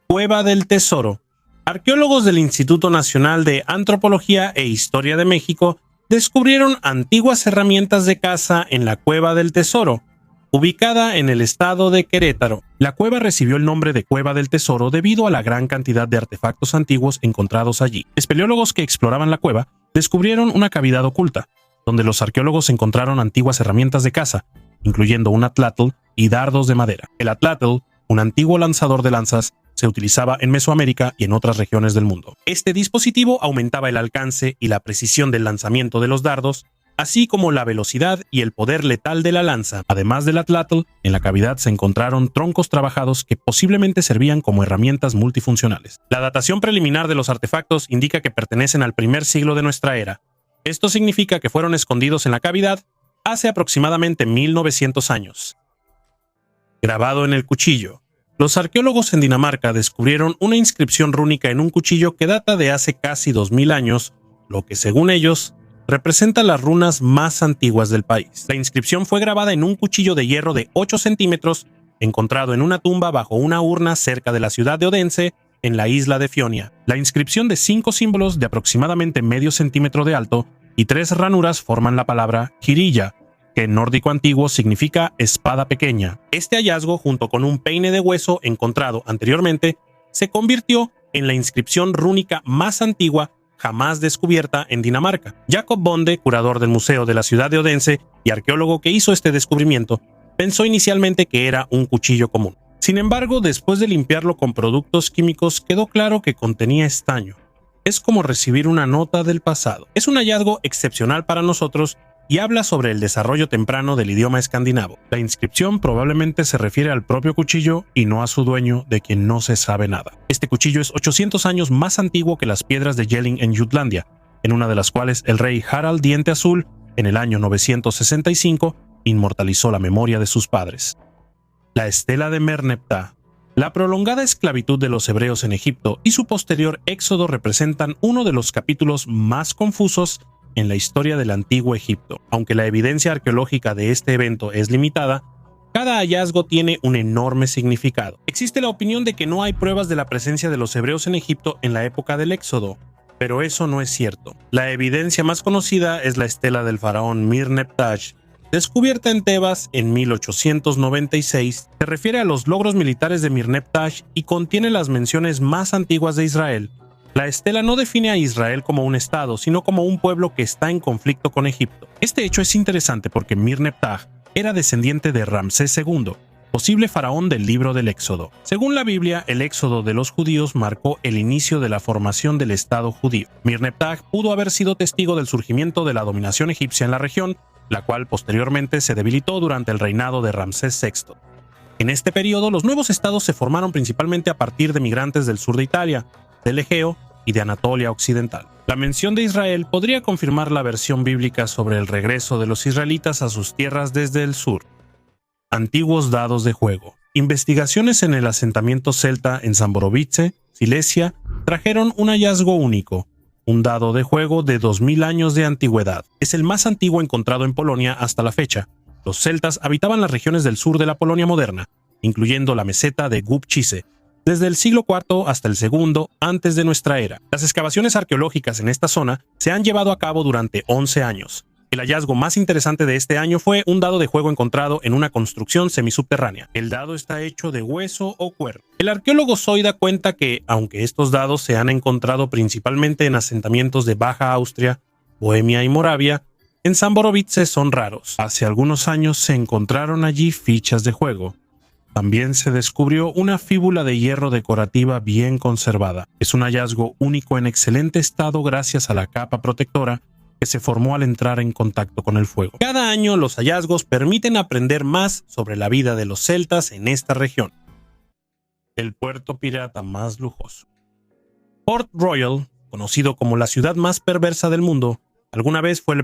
Cueva del Tesoro. Arqueólogos del Instituto Nacional de Antropología e Historia de México descubrieron antiguas herramientas de caza en la Cueva del Tesoro, ubicada en el estado de Querétaro. La cueva recibió el nombre de Cueva del Tesoro debido a la gran cantidad de artefactos antiguos encontrados allí. Espeleólogos que exploraban la cueva descubrieron una cavidad oculta, donde los arqueólogos encontraron antiguas herramientas de caza, incluyendo un atlátl y dardos de madera. El atlátl, un antiguo lanzador de lanzas, se utilizaba en Mesoamérica y en otras regiones del mundo. Este dispositivo aumentaba el alcance y la precisión del lanzamiento de los dardos, así como la velocidad y el poder letal de la lanza. Además del atlátl, en la cavidad se encontraron troncos trabajados que posiblemente servían como herramientas multifuncionales. La datación preliminar de los artefactos indica que pertenecen al primer siglo de nuestra era. Esto significa que fueron escondidos en la cavidad hace aproximadamente 1900 años. Grabado en el cuchillo. Los arqueólogos en Dinamarca descubrieron una inscripción rúnica en un cuchillo que data de hace casi 2000 años, lo que según ellos representa las runas más antiguas del país. La inscripción fue grabada en un cuchillo de hierro de 8 centímetros, encontrado en una tumba bajo una urna cerca de la ciudad de Odense, en la isla de Fionia. La inscripción de 5 símbolos de aproximadamente medio centímetro de alto y 3 ranuras forman la palabra Kirilla, que en nórdico antiguo significa espada pequeña. Este hallazgo, junto con un peine de hueso encontrado anteriormente, se convirtió en la inscripción rúnica más antigua jamás descubierta en Dinamarca. Jacob Bonde, curador del Museo de la ciudad de Odense y arqueólogo que hizo este descubrimiento, pensó inicialmente que era un cuchillo común. Sin embargo, después de limpiarlo con productos químicos, quedó claro que contenía estaño. Es como recibir una nota del pasado. Es un hallazgo excepcional para nosotros y habla sobre el desarrollo temprano del idioma escandinavo. La inscripción probablemente se refiere al propio cuchillo y no a su dueño, de quien no se sabe nada. Este cuchillo es 800 años más antiguo que las piedras de Jelling en Jutlandia, en una de las cuales el rey Harald Diente Azul, en el año 965, inmortalizó la memoria de sus padres. La estela de Merneptah. La prolongada esclavitud de los hebreos en Egipto y su posterior éxodo representan uno de los capítulos más confusos en la historia del antiguo Egipto. Aunque la evidencia arqueológica de este evento es limitada, cada hallazgo tiene un enorme significado. Existe la opinión de que no hay pruebas de la presencia de los hebreos en Egipto en la época del éxodo, pero eso no es cierto. La evidencia más conocida es la estela del faraón Merneptah, descubierta en Tebas en 1896. Se refiere a los logros militares de Merneptah y contiene las menciones más antiguas de Israel. La estela no define a Israel como un estado, sino como un pueblo que está en conflicto con Egipto. Este hecho es interesante porque Merneptah era descendiente de Ramsés II, posible faraón del libro del Éxodo. Según la Biblia, el éxodo de los judíos marcó el inicio de la formación del Estado judío. Merneptah pudo haber sido testigo del surgimiento de la dominación egipcia en la región, la cual posteriormente se debilitó durante el reinado de Ramsés VI. En este periodo, los nuevos estados se formaron principalmente a partir de migrantes del sur de Italia, del Egeo y de Anatolia Occidental. La mención de Israel podría confirmar la versión bíblica sobre el regreso de los israelitas a sus tierras desde el sur. Antiguos dados de juego. Investigaciones en el asentamiento celta en Zamborovice, Silesia, trajeron un hallazgo único, un dado de juego de 2000 años de antigüedad. Es el más antiguo encontrado en Polonia hasta la fecha. Los celtas habitaban las regiones del sur de la Polonia moderna, incluyendo la meseta de Głubczyce, desde el siglo IV hasta el II antes de nuestra era. Las excavaciones arqueológicas en esta zona se han llevado a cabo durante 11 años. El hallazgo más interesante de este año fue un dado de juego encontrado en una construcción semisubterránea. El dado está hecho de hueso o cuerno. El arqueólogo Zoida cuenta que, aunque estos dados se han encontrado principalmente en asentamientos de Baja Austria, Bohemia y Moravia, en Zamborovice son raros. Hace algunos años se encontraron allí fichas de juego. También se descubrió una fíbula de hierro decorativa bien conservada. Es un hallazgo único en excelente estado gracias a la capa protectora que se formó al entrar en contacto con el fuego. Cada año los hallazgos permiten aprender más sobre la vida de los celtas en esta región. El puerto pirata más lujoso. Port Royal, conocido como la ciudad más perversa del mundo, alguna vez fue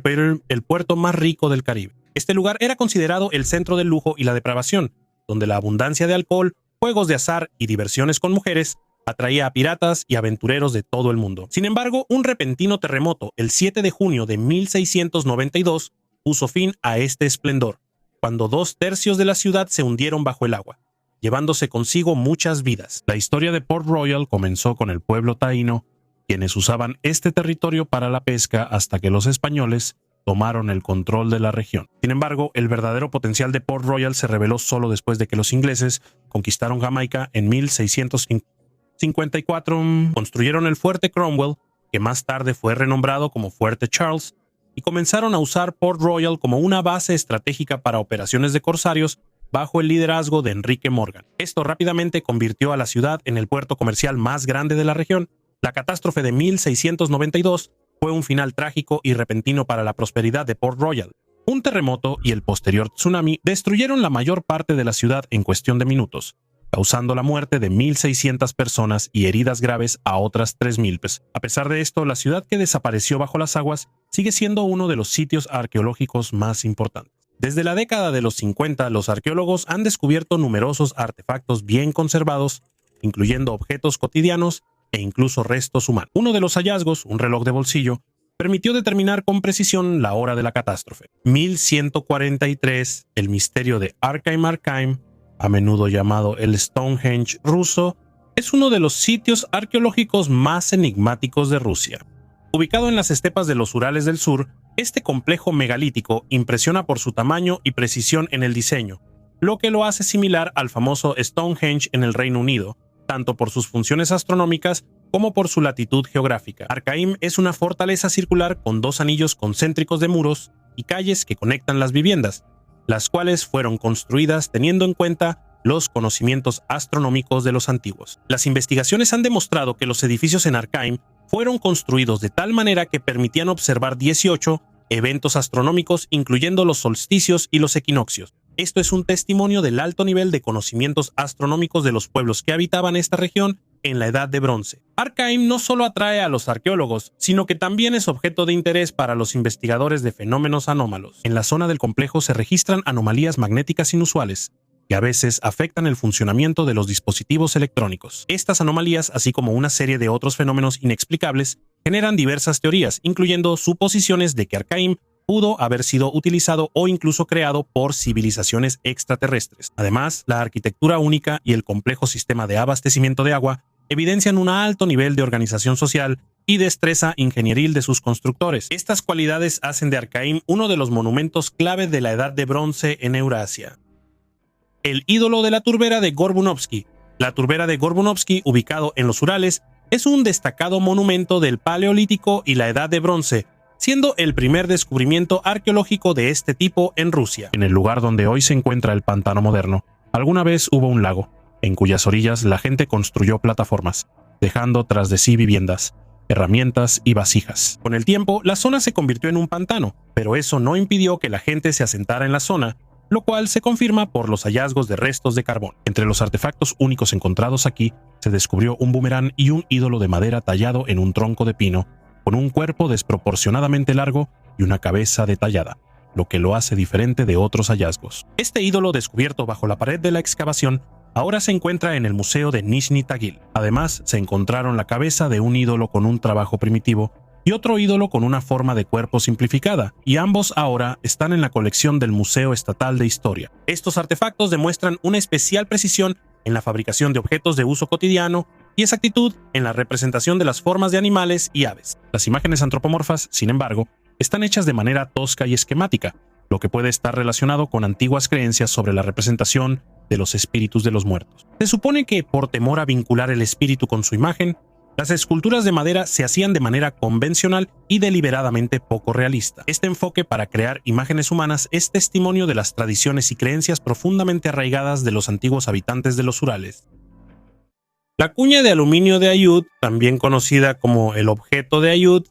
el puerto más rico del Caribe. Este lugar era considerado el centro del lujo y la depravación, donde la abundancia de alcohol, juegos de azar y diversiones con mujeres atraía a piratas y aventureros de todo el mundo. Sin embargo, un repentino terremoto el 7 de junio de 1692 puso fin a este esplendor, cuando 2/3 de la ciudad se hundieron bajo el agua, llevándose consigo muchas vidas. La historia de Port Royal comenzó con el pueblo taíno, quienes usaban este territorio para la pesca hasta que los españoles tomaron el control de la región. Sin embargo, el verdadero potencial de Port Royal se reveló solo después de que los ingleses conquistaron Jamaica en 1654, construyeron el fuerte Cromwell, que más tarde fue renombrado como Fuerte Charles, y comenzaron a usar Port Royal como una base estratégica para operaciones de corsarios bajo el liderazgo de Enrique Morgan. Esto rápidamente convirtió a la ciudad en el puerto comercial más grande de la región. La catástrofe de 1692 fue un final trágico y repentino para la prosperidad de Port Royal. Un terremoto y el posterior tsunami destruyeron la mayor parte de la ciudad en cuestión de minutos, causando la muerte de 1.600 personas y heridas graves a otras 3.000. A pesar de esto, la ciudad que desapareció bajo las aguas sigue siendo uno de los sitios arqueológicos más importantes. Desde la década de los 50, los arqueólogos han descubierto numerosos artefactos bien conservados, incluyendo objetos cotidianos e incluso restos humanos. Uno de los hallazgos, un reloj de bolsillo, permitió determinar con precisión la hora de la catástrofe. 1143, el misterio de Arkham, a menudo llamado el Stonehenge ruso, es uno de los sitios arqueológicos más enigmáticos de Rusia. Ubicado en las estepas de los Urales del Sur, este complejo megalítico impresiona por su tamaño y precisión en el diseño, lo que lo hace similar al famoso Stonehenge en el Reino Unido, tanto por sus funciones astronómicas como por su latitud geográfica. Arkham es una fortaleza circular con 2 anillos concéntricos de muros y calles que conectan las viviendas, las cuales fueron construidas teniendo en cuenta los conocimientos astronómicos de los antiguos. Las investigaciones han demostrado que los edificios en Arkham fueron construidos de tal manera que permitían observar 18 eventos astronómicos, incluyendo los solsticios y los equinoccios. Esto es un testimonio del alto nivel de conocimientos astronómicos de los pueblos que habitaban esta región en la Edad de Bronce. Arkham no solo atrae a los arqueólogos, sino que también es objeto de interés para los investigadores de fenómenos anómalos. En la zona del complejo se registran anomalías magnéticas inusuales, que a veces afectan el funcionamiento de los dispositivos electrónicos. Estas anomalías, así como una serie de otros fenómenos inexplicables, generan diversas teorías, incluyendo suposiciones de que Arkham pudo haber sido utilizado o incluso creado por civilizaciones extraterrestres. Además, la arquitectura única y el complejo sistema de abastecimiento de agua evidencian un alto nivel de organización social y destreza ingenieril de sus constructores. Estas cualidades hacen de Arkham uno de los monumentos clave de la Edad de Bronce en Eurasia. El ídolo de la turbera de Gorbunovsky. La turbera de Gorbunovsky, ubicado en los Urales, es un destacado monumento del Paleolítico y la Edad de Bronce, siendo el primer descubrimiento arqueológico de este tipo en Rusia. En el lugar donde hoy se encuentra el pantano moderno, Alguna vez hubo un lago, en cuyas orillas la gente construyó plataformas, dejando tras de sí viviendas, herramientas y vasijas. Con el tiempo, la zona se convirtió en un pantano, pero eso no impidió que la gente se asentara en la zona, lo cual se confirma por los hallazgos de restos de carbón. Entre los artefactos únicos encontrados aquí, se descubrió un boomerang y un ídolo de madera tallado en un tronco de pino, con un cuerpo desproporcionadamente largo y una cabeza detallada, lo que lo hace diferente de otros hallazgos. Este ídolo, descubierto bajo la pared de la excavación, ahora se encuentra en el Museo de Nizhny Tagil. Además, se encontraron la cabeza de un ídolo con un trabajo primitivo y otro ídolo con una forma de cuerpo simplificada, y ambos ahora están en la colección del Museo Estatal de Historia. Estos artefactos demuestran una especial precisión en la fabricación de objetos de uso cotidiano y exactitud en la representación de las formas de animales y aves. Las imágenes antropomorfas, sin embargo, están hechas de manera tosca y esquemática, lo que puede estar relacionado con antiguas creencias sobre la representación de los espíritus de los muertos. Se supone que, por temor a vincular el espíritu con su imagen, las esculturas de madera se hacían de manera convencional y deliberadamente poco realista. Este enfoque para crear imágenes humanas es testimonio de las tradiciones y creencias profundamente arraigadas de los antiguos habitantes de los Urales. La cuña de aluminio de Ayud, también conocida como el objeto de Ayud,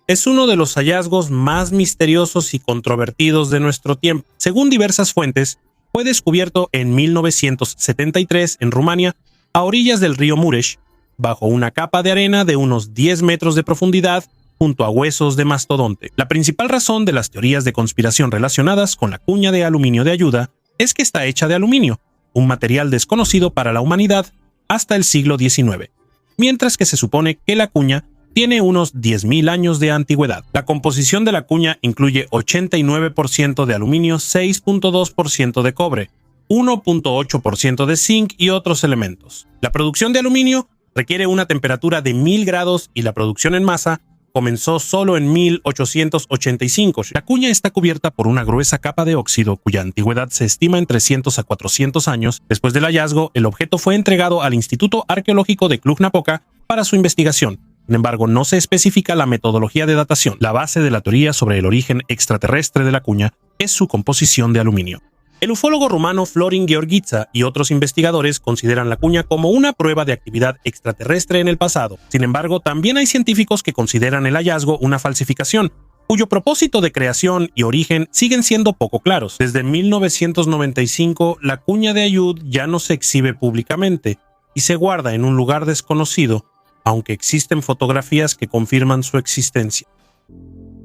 es uno de los hallazgos más misteriosos y controvertidos de nuestro tiempo. Según diversas fuentes, fue descubierto en 1973 en Rumania, a orillas del río Mureș, bajo una capa de arena de unos 10 metros de profundidad, junto a huesos de mastodonte. La principal razón de las teorías de conspiración relacionadas con la cuña de aluminio de Ayuda es que está hecha de aluminio, un material desconocido para la humanidad hasta el siglo XIX, mientras que se supone que la cuña tiene unos 10.000 años de antigüedad. La composición de la cuña incluye 89% de aluminio, 6.2% de cobre, 1.8% de zinc y otros elementos. La producción de aluminio requiere una temperatura de 1000 grados y la producción en masa comenzó solo en 1885. La cuña está cubierta por una gruesa capa de óxido cuya antigüedad se estima en 300 a 400 años. Después del hallazgo, el objeto fue entregado al Instituto Arqueológico de Cluj-Napoca para su investigación. Sin embargo, no se especifica la metodología de datación. La base de la teoría sobre el origen extraterrestre de la cuña es su composición de aluminio. El ufólogo rumano Florin Gheorghiță y otros investigadores consideran la cuña como una prueba de actividad extraterrestre en el pasado. Sin embargo, también hay científicos que consideran el hallazgo una falsificación, cuyo propósito de creación y origen siguen siendo poco claros. Desde 1995, la cuña de Ayud ya no se exhibe públicamente y se guarda en un lugar desconocido, aunque existen fotografías que confirman su existencia.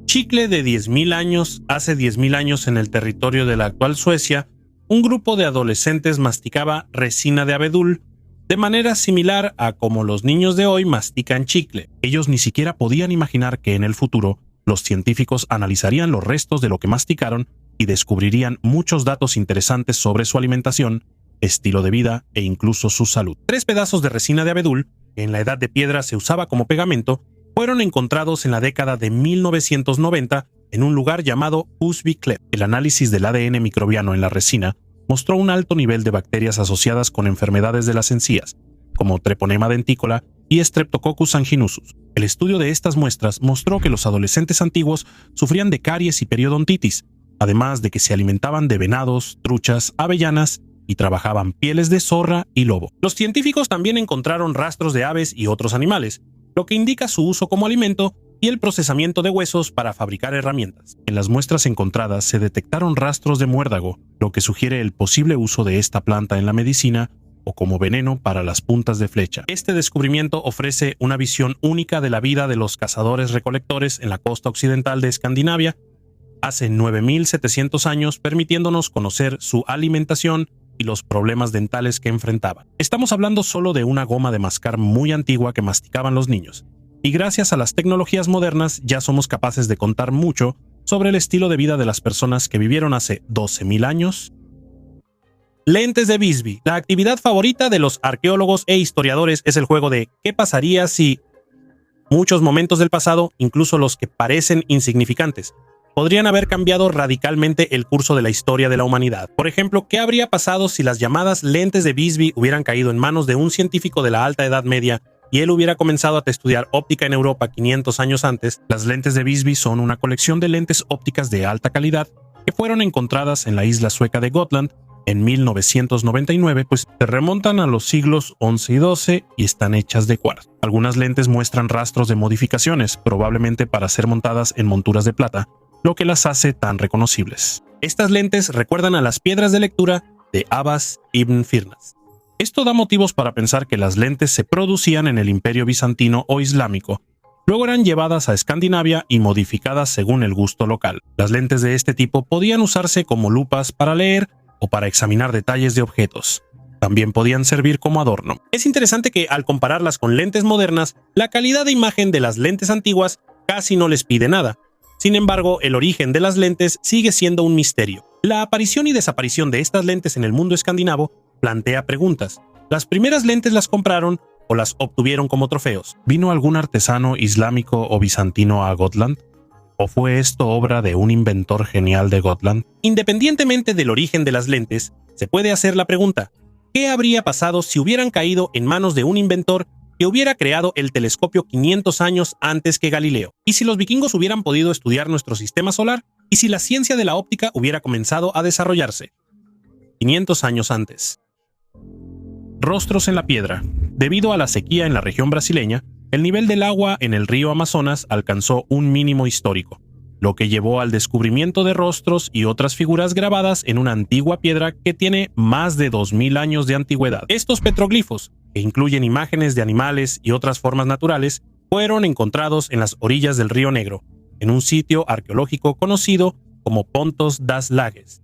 Chicle de 10.000 años. Hace 10.000 años, en el territorio de la actual Suecia, un grupo de adolescentes masticaba resina de abedul de manera similar a como los niños de hoy mastican chicle. Ellos ni siquiera podían imaginar que en el futuro los científicos analizarían los restos de lo que masticaron y descubrirían muchos datos interesantes sobre su alimentación, estilo de vida e incluso su salud. 3 pedazos de resina de abedul, que en la Edad de Piedra se usaba como pegamento, fueron encontrados en la década de 1990 en un lugar llamado Husby-Klepp. El análisis del ADN microbiano en la resina mostró un alto nivel de bacterias asociadas con enfermedades de las encías, como Treponema dentícola y Streptococcus anginusus. El estudio de estas muestras mostró que los adolescentes antiguos sufrían de caries y periodontitis, además de que se alimentaban de venados, truchas, avellanas y trabajaban pieles de zorra y lobo. Los científicos también encontraron rastros de aves y otros animales, lo que indica su uso como alimento y el procesamiento de huesos para fabricar herramientas. En las muestras encontradas se detectaron rastros de muérdago, lo que sugiere el posible uso de esta planta en la medicina o como veneno para las puntas de flecha. Este descubrimiento ofrece una visión única de la vida de los cazadores-recolectores en la costa occidental de Escandinavia hace 9.700 años, permitiéndonos conocer su alimentación y los problemas dentales que enfrentaban. Estamos hablando solo de una goma de mascar muy antigua que masticaban los niños, y gracias a las tecnologías modernas ya somos capaces de contar mucho sobre el estilo de vida de las personas que vivieron hace 12.000 años. Lentes de Visby. La actividad favorita de los arqueólogos e historiadores es el juego de ¿qué pasaría si? Muchos momentos del pasado, incluso los que parecen insignificantes, podrían haber cambiado radicalmente el curso de la historia de la humanidad. Por ejemplo, ¿qué habría pasado si las llamadas lentes de Visby hubieran caído en manos de un científico de la Alta Edad Media y él hubiera comenzado a estudiar óptica en Europa 500 años antes? Las lentes de Visby son una colección de lentes ópticas de alta calidad que fueron encontradas en la isla sueca de Gotland en 1999, pues se remontan a los siglos XI y XII y están hechas de cuarzo. Algunas lentes muestran rastros de modificaciones, probablemente para ser montadas en monturas de plata, lo que las hace tan reconocibles. Estas lentes recuerdan a las piedras de lectura de Abbas ibn Firnas. Esto da motivos para pensar que las lentes se producían en el Imperio bizantino o islámico, luego eran llevadas a Escandinavia y modificadas según el gusto local. Las lentes de este tipo podían usarse como lupas para leer o para examinar detalles de objetos. También podían servir como adorno. Es interesante que al compararlas con lentes modernas, la calidad de imagen de las lentes antiguas casi no les pide nada. Sin embargo, el origen de las lentes sigue siendo un misterio. La aparición y desaparición de estas lentes en el mundo escandinavo plantea preguntas. ¿Las primeras lentes las compraron o las obtuvieron como trofeos? ¿Vino algún artesano islámico o bizantino a Gotland? ¿O fue esto obra de un inventor genial de Gotland? Independientemente del origen de las lentes, se puede hacer la pregunta: ¿qué habría pasado si hubieran caído en manos de un inventor que hubiera creado el telescopio 500 años antes que Galileo? ¿Y si los vikingos hubieran podido estudiar nuestro sistema solar? ¿Y si la ciencia de la óptica hubiera comenzado a desarrollarse 500 años antes? Rostros en la piedra. Debido a la sequía en la región brasileña, el nivel del agua en el río Amazonas alcanzó un mínimo histórico, lo que llevó al descubrimiento de rostros y otras figuras grabadas en una antigua piedra que tiene más de 2000 años de antigüedad. Estos petroglifos, que incluyen imágenes de animales y otras formas naturales, fueron encontrados en las orillas del Río Negro, en un sitio arqueológico conocido como Pontos das Lages.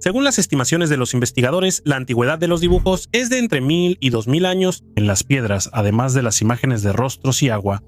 Según las estimaciones de los investigadores, la antigüedad de los dibujos es de entre 1000 y 2000 años. En las piedras, además de las imágenes de rostros y agua,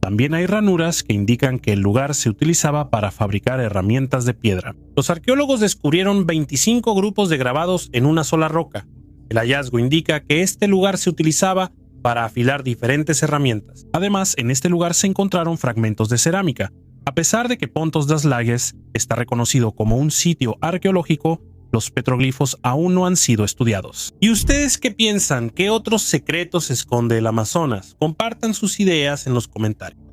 también hay ranuras que indican que el lugar se utilizaba para fabricar herramientas de piedra. Los arqueólogos descubrieron 25 grupos de grabados en una sola roca. El hallazgo indica que este lugar se utilizaba para afilar diferentes herramientas. Además, en este lugar se encontraron fragmentos de cerámica. A pesar de que Pontos das Lages está reconocido como un sitio arqueológico, los petroglifos aún no han sido estudiados. ¿Y ustedes qué piensan? ¿Qué otros secretos esconde el Amazonas? Compartan sus ideas en los comentarios.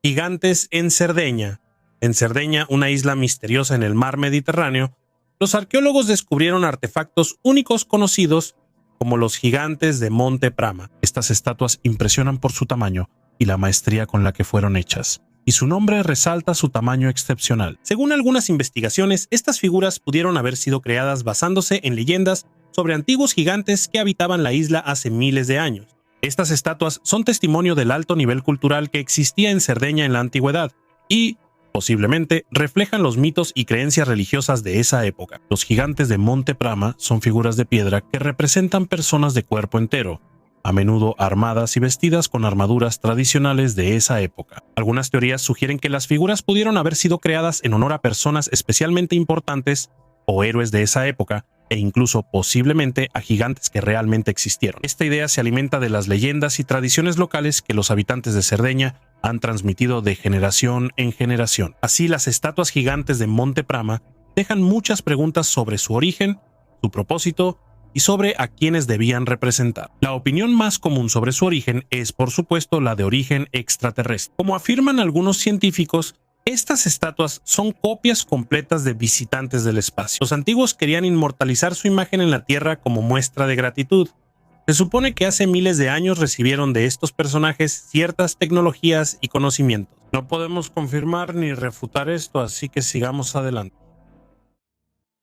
Gigantes en Cerdeña. En Cerdeña, una isla misteriosa en el mar Mediterráneo, los arqueólogos descubrieron artefactos únicos conocidos como los gigantes de Monte Prama. Estas estatuas impresionan por su tamaño y la maestría con la que fueron hechas, y su nombre resalta su tamaño excepcional. Según algunas investigaciones, estas figuras pudieron haber sido creadas basándose en leyendas sobre antiguos gigantes que habitaban la isla hace miles de años. Estas estatuas son testimonio del alto nivel cultural que existía en Cerdeña en la antigüedad y, posiblemente, reflejan los mitos y creencias religiosas de esa época. Los gigantes de Monte Prama son figuras de piedra que representan personas de cuerpo entero, a menudo armadas y vestidas con armaduras tradicionales de esa época. Algunas teorías sugieren que las figuras pudieron haber sido creadas en honor a personas especialmente importantes o héroes de esa época, e incluso posiblemente a gigantes que realmente existieron. Esta idea se alimenta de las leyendas y tradiciones locales que los habitantes de Cerdeña han transmitido de generación en generación. Así, las estatuas gigantes de Monte Prama dejan muchas preguntas sobre su origen, su propósito y sobre a quienes debían representar. La opinión más común sobre su origen es, por supuesto, la de origen extraterrestre. Como afirman algunos científicos, estas estatuas son copias completas de visitantes del espacio. Los antiguos querían inmortalizar su imagen en la Tierra como muestra de gratitud. Se supone que hace miles de años recibieron de estos personajes ciertas tecnologías y conocimientos. No podemos confirmar ni refutar esto, así que sigamos adelante.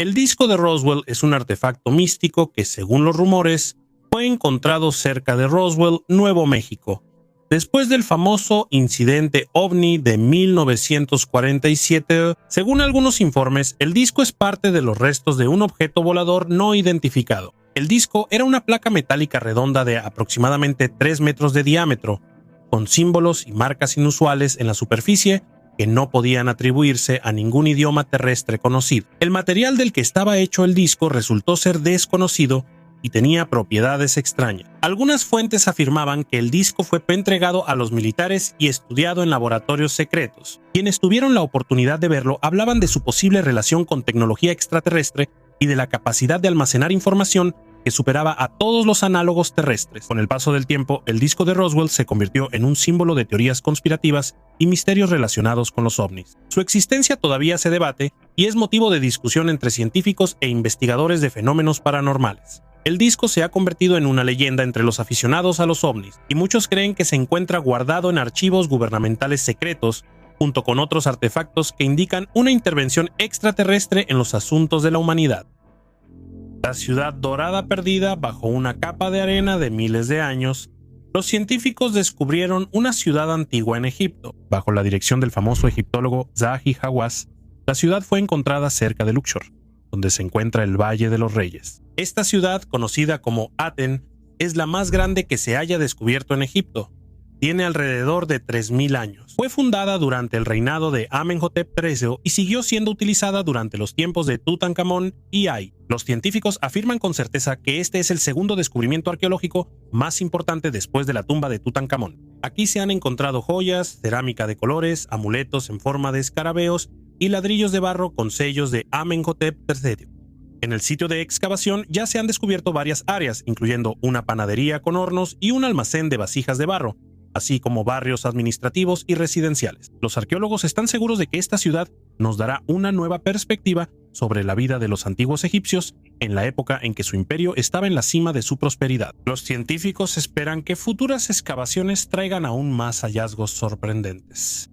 El disco de Roswell es un artefacto místico que, según los rumores, fue encontrado cerca de Roswell, Nuevo México, después del famoso incidente OVNI de 1947. Según algunos informes, el disco es parte de los restos de un objeto volador no identificado. El disco era una placa metálica redonda de aproximadamente 3 metros de diámetro, con símbolos y marcas inusuales en la superficie que no podían atribuirse a ningún idioma terrestre conocido. El material del que estaba hecho el disco resultó ser desconocido y tenía propiedades extrañas. Algunas fuentes afirmaban que el disco fue entregado a los militares y estudiado en laboratorios secretos. Quienes tuvieron la oportunidad de verlo hablaban de su posible relación con tecnología extraterrestre y de la capacidad de almacenar información que superaba a todos los análogos terrestres. Con el paso del tiempo, el disco de Roswell se convirtió en un símbolo de teorías conspirativas y misterios relacionados con los ovnis. Su existencia todavía se debate y es motivo de discusión entre científicos e investigadores de fenómenos paranormales. El disco se ha convertido en una leyenda entre los aficionados a los ovnis, y muchos creen que se encuentra guardado en archivos gubernamentales secretos, junto con otros artefactos que indican una intervención extraterrestre en los asuntos de la humanidad. La ciudad dorada perdida bajo una capa de arena de miles de años, los científicos descubrieron una ciudad antigua en Egipto. Bajo la dirección del famoso egiptólogo Zahi Hawass, la ciudad fue encontrada cerca de Luxor, donde se encuentra el Valle de los Reyes. Esta ciudad, conocida como Aten, es la más grande que se haya descubierto en Egipto. Tiene alrededor de 3000 años. Fue fundada durante el reinado de Amenhotep III y siguió siendo utilizada durante los tiempos de Tutankamón y Ay. Los científicos afirman con certeza que este es el segundo descubrimiento arqueológico más importante después de la tumba de Tutankamón. Aquí se han encontrado joyas, cerámica de colores, amuletos en forma de escarabeos y ladrillos de barro con sellos de Amenhotep III. En el sitio de excavación ya se han descubierto varias áreas, incluyendo una panadería con hornos y un almacén de vasijas de barro, así como barrios administrativos y residenciales. Los arqueólogos están seguros de que esta ciudad nos dará una nueva perspectiva sobre la vida de los antiguos egipcios en la época en que su imperio estaba en la cima de su prosperidad. Los científicos esperan que futuras excavaciones traigan aún más hallazgos sorprendentes.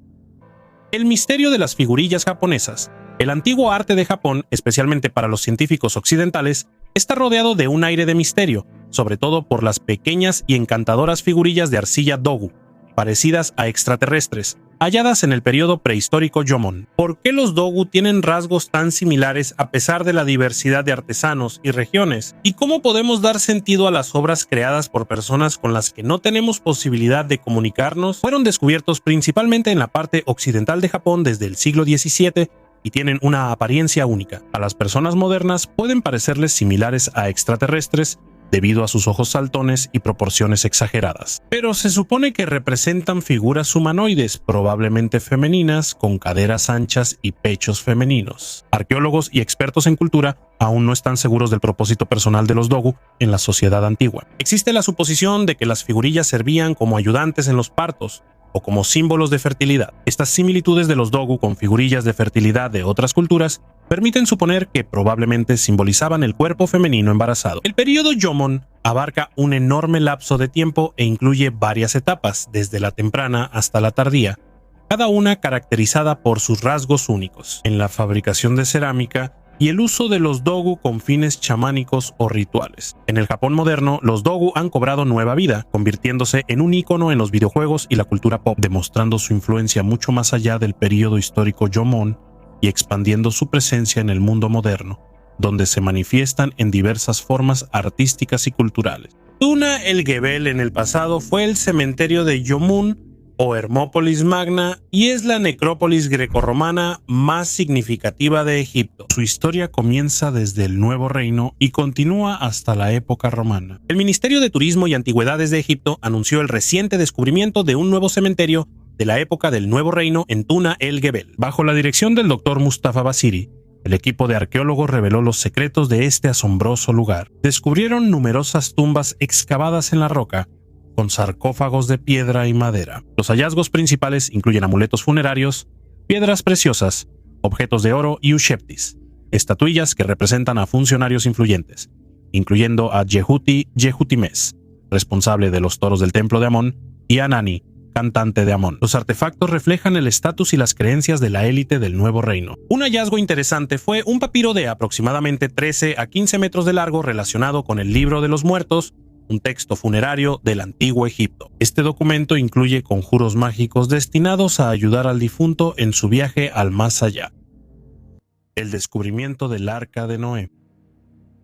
El misterio de las figurillas japonesas. El antiguo arte de Japón, especialmente para los científicos occidentales, está rodeado de un aire de misterio, sobre todo por las pequeñas y encantadoras figurillas de arcilla dogu, parecidas a extraterrestres, halladas en el periodo prehistórico Jomon. ¿Por qué los dogu tienen rasgos tan similares a pesar de la diversidad de artesanos y regiones? ¿Y cómo podemos dar sentido a las obras creadas por personas con las que no tenemos posibilidad de comunicarnos? Fueron descubiertos principalmente en la parte occidental de Japón desde el siglo XVII y tienen una apariencia única. A las personas modernas pueden parecerles similares a extraterrestres debido a sus ojos saltones y proporciones exageradas. Pero se supone que representan figuras humanoides, probablemente femeninas, con caderas anchas y pechos femeninos. Arqueólogos y expertos en cultura aún no están seguros del propósito personal de los dogu en la sociedad antigua. Existe la suposición de que las figurillas servían como ayudantes en los partos, o como símbolos de fertilidad. Estas similitudes de los dogu con figurillas de fertilidad de otras culturas permiten suponer que probablemente simbolizaban el cuerpo femenino embarazado. El período Jomon abarca un enorme lapso de tiempo e incluye varias etapas, desde la temprana hasta la tardía, cada una caracterizada por sus rasgos únicos. En la fabricación de cerámica y el uso de los dogu con fines chamánicos o rituales. En el Japón moderno, los dogu han cobrado nueva vida, convirtiéndose en un ícono en los videojuegos y la cultura pop, demostrando su influencia mucho más allá del período histórico Jomon y expandiendo su presencia en el mundo moderno, donde se manifiestan en diversas formas artísticas y culturales. Tuna el Gebel en el pasado fue el cementerio de Yomun o Hermópolis Magna y es la necrópolis grecorromana más significativa de Egipto. Su historia comienza desde el Nuevo Reino y continúa hasta la época romana. El Ministerio de Turismo y Antigüedades de Egipto anunció el reciente descubrimiento de un nuevo cementerio de la época del Nuevo Reino en Tuna el Gebel. Bajo la dirección del Dr. Mustafa Basiri, el equipo de arqueólogos reveló los secretos de este asombroso lugar. Descubrieron numerosas tumbas excavadas en la roca, con sarcófagos de piedra y madera. Los hallazgos principales incluyen amuletos funerarios, piedras preciosas, objetos de oro y usheptis, estatuillas que representan a funcionarios influyentes, incluyendo a Yehuti Yehutimes, responsable de los toros del templo de Amón, y a Nani, cantante de Amón. Los artefactos reflejan el estatus y las creencias de la élite del Nuevo Reino. Un hallazgo interesante fue un papiro de aproximadamente 13 a 15 metros de largo relacionado con el Libro de los Muertos, un texto funerario del antiguo Egipto. Este documento incluye conjuros mágicos destinados a ayudar al difunto en su viaje al más allá. El descubrimiento del Arca de Noé.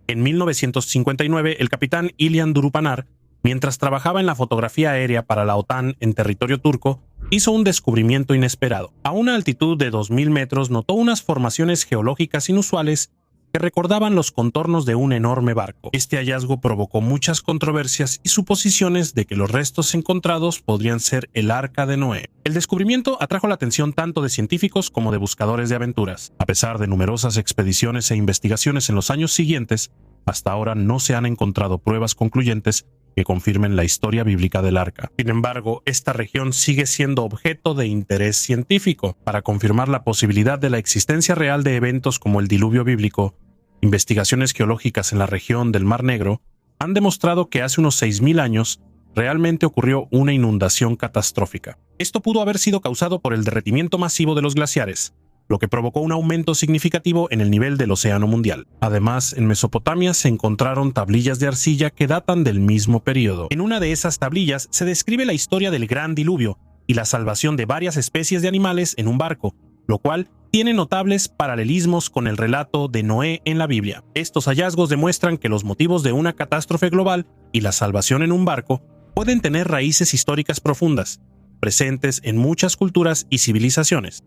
En 1959, el capitán Ilian Durupanar, mientras trabajaba en la fotografía aérea para la OTAN en territorio turco, hizo un descubrimiento inesperado. A una altitud de 2000 metros notó unas formaciones geológicas inusuales que recordaban los contornos de un enorme barco. Este hallazgo provocó muchas controversias y suposiciones de que los restos encontrados podrían ser el Arca de Noé. El descubrimiento atrajo la atención tanto de científicos como de buscadores de aventuras. A pesar de numerosas expediciones e investigaciones en los años siguientes, Hasta ahora no se han encontrado pruebas concluyentes que confirmen la historia bíblica del arca. Sin embargo, esta región sigue siendo objeto de interés científico. Para confirmar la posibilidad de la existencia real de eventos como el diluvio bíblico, investigaciones geológicas en la región del Mar Negro han demostrado que hace unos 6.000 años realmente ocurrió una inundación catastrófica. Esto pudo haber sido causado por el derretimiento masivo de los glaciares, lo que provocó un aumento significativo en el nivel del océano mundial. Además, en Mesopotamia se encontraron tablillas de arcilla que datan del mismo periodo. En una de esas tablillas se describe la historia del gran diluvio y la salvación de varias especies de animales en un barco, lo cual tiene notables paralelismos con el relato de Noé en la Biblia. Estos hallazgos demuestran que los motivos de una catástrofe global y la salvación en un barco pueden tener raíces históricas profundas, presentes en muchas culturas y civilizaciones.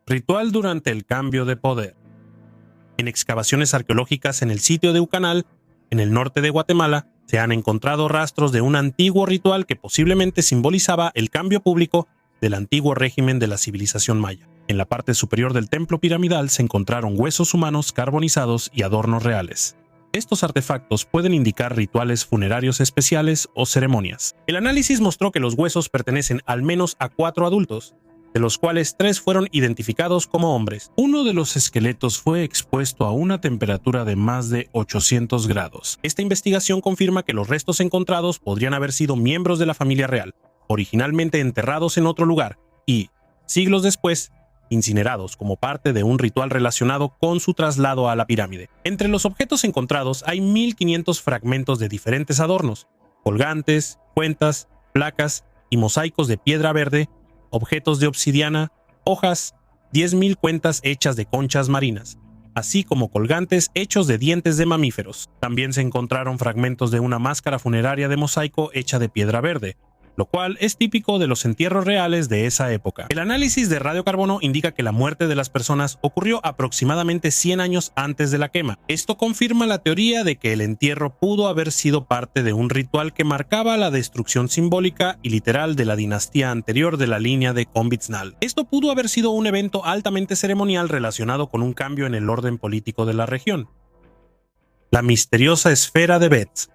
Ritual durante el cambio de poder. En excavaciones arqueológicas en el sitio de Ucanal, en el norte de Guatemala, se han encontrado rastros de un antiguo ritual que posiblemente simbolizaba el cambio público del antiguo régimen de la civilización maya. En la parte superior del templo piramidal se encontraron huesos humanos carbonizados y adornos reales. Estos artefactos pueden indicar rituales funerarios especiales o ceremonias. El análisis mostró que los huesos pertenecen al menos a 4 adultos, de los cuales 3 fueron identificados como hombres. Uno de los esqueletos fue expuesto a una temperatura de más de 800 grados. Esta investigación confirma que los restos encontrados podrían haber sido miembros de la familia real, originalmente enterrados en otro lugar y, siglos después, incinerados como parte de un ritual relacionado con su traslado a la pirámide. Entre los objetos encontrados hay 1.500 fragmentos de diferentes adornos, colgantes, cuentas, placas y mosaicos de piedra verde, objetos de obsidiana, hojas, 10.000 cuentas hechas de conchas marinas, así como colgantes hechos de dientes de mamíferos. También se encontraron fragmentos de una máscara funeraria de mosaico hecha de piedra verde, lo cual es típico de los entierros reales de esa época. El análisis de radiocarbono indica que la muerte de las personas ocurrió aproximadamente 100 años antes de la quema. Esto confirma la teoría de que el entierro pudo haber sido parte de un ritual que marcaba la destrucción simbólica y literal de la dinastía anterior de la línea de Combitzal. Esto pudo haber sido un evento altamente ceremonial relacionado con un cambio en el orden político de la región. La misteriosa esfera de Betz.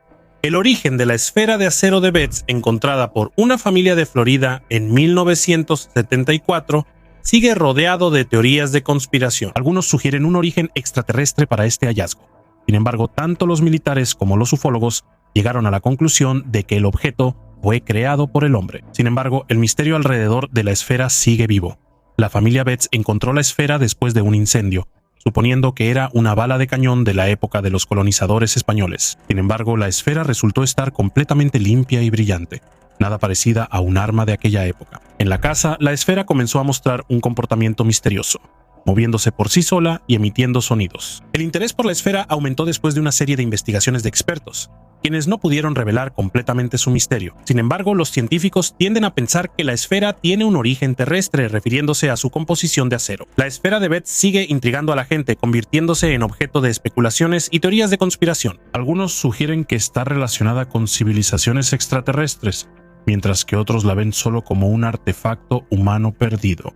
El origen de la esfera de acero de Betz, encontrada por una familia de Florida en 1974, sigue rodeado de teorías de conspiración. Algunos sugieren un origen extraterrestre para este hallazgo. Sin embargo, tanto los militares como los ufólogos llegaron a la conclusión de que el objeto fue creado por el hombre. Sin embargo, el misterio alrededor de la esfera sigue vivo. La familia Betz encontró la esfera después de un incendio, suponiendo que era una bala de cañón de la época de los colonizadores españoles. Sin embargo, la esfera resultó estar completamente limpia y brillante, nada parecida a un arma de aquella época. En la casa, la esfera comenzó a mostrar un comportamiento misterioso, moviéndose por sí sola y emitiendo sonidos. El interés por la esfera aumentó después de una serie de investigaciones de expertos, quienes no pudieron revelar completamente su misterio. Sin embargo, los científicos tienden a pensar que la esfera tiene un origen terrestre, refiriéndose a su composición de acero. La esfera de Betz sigue intrigando a la gente, convirtiéndose en objeto de especulaciones y teorías de conspiración. Algunos sugieren que está relacionada con civilizaciones extraterrestres, mientras que otros la ven solo como un artefacto humano perdido.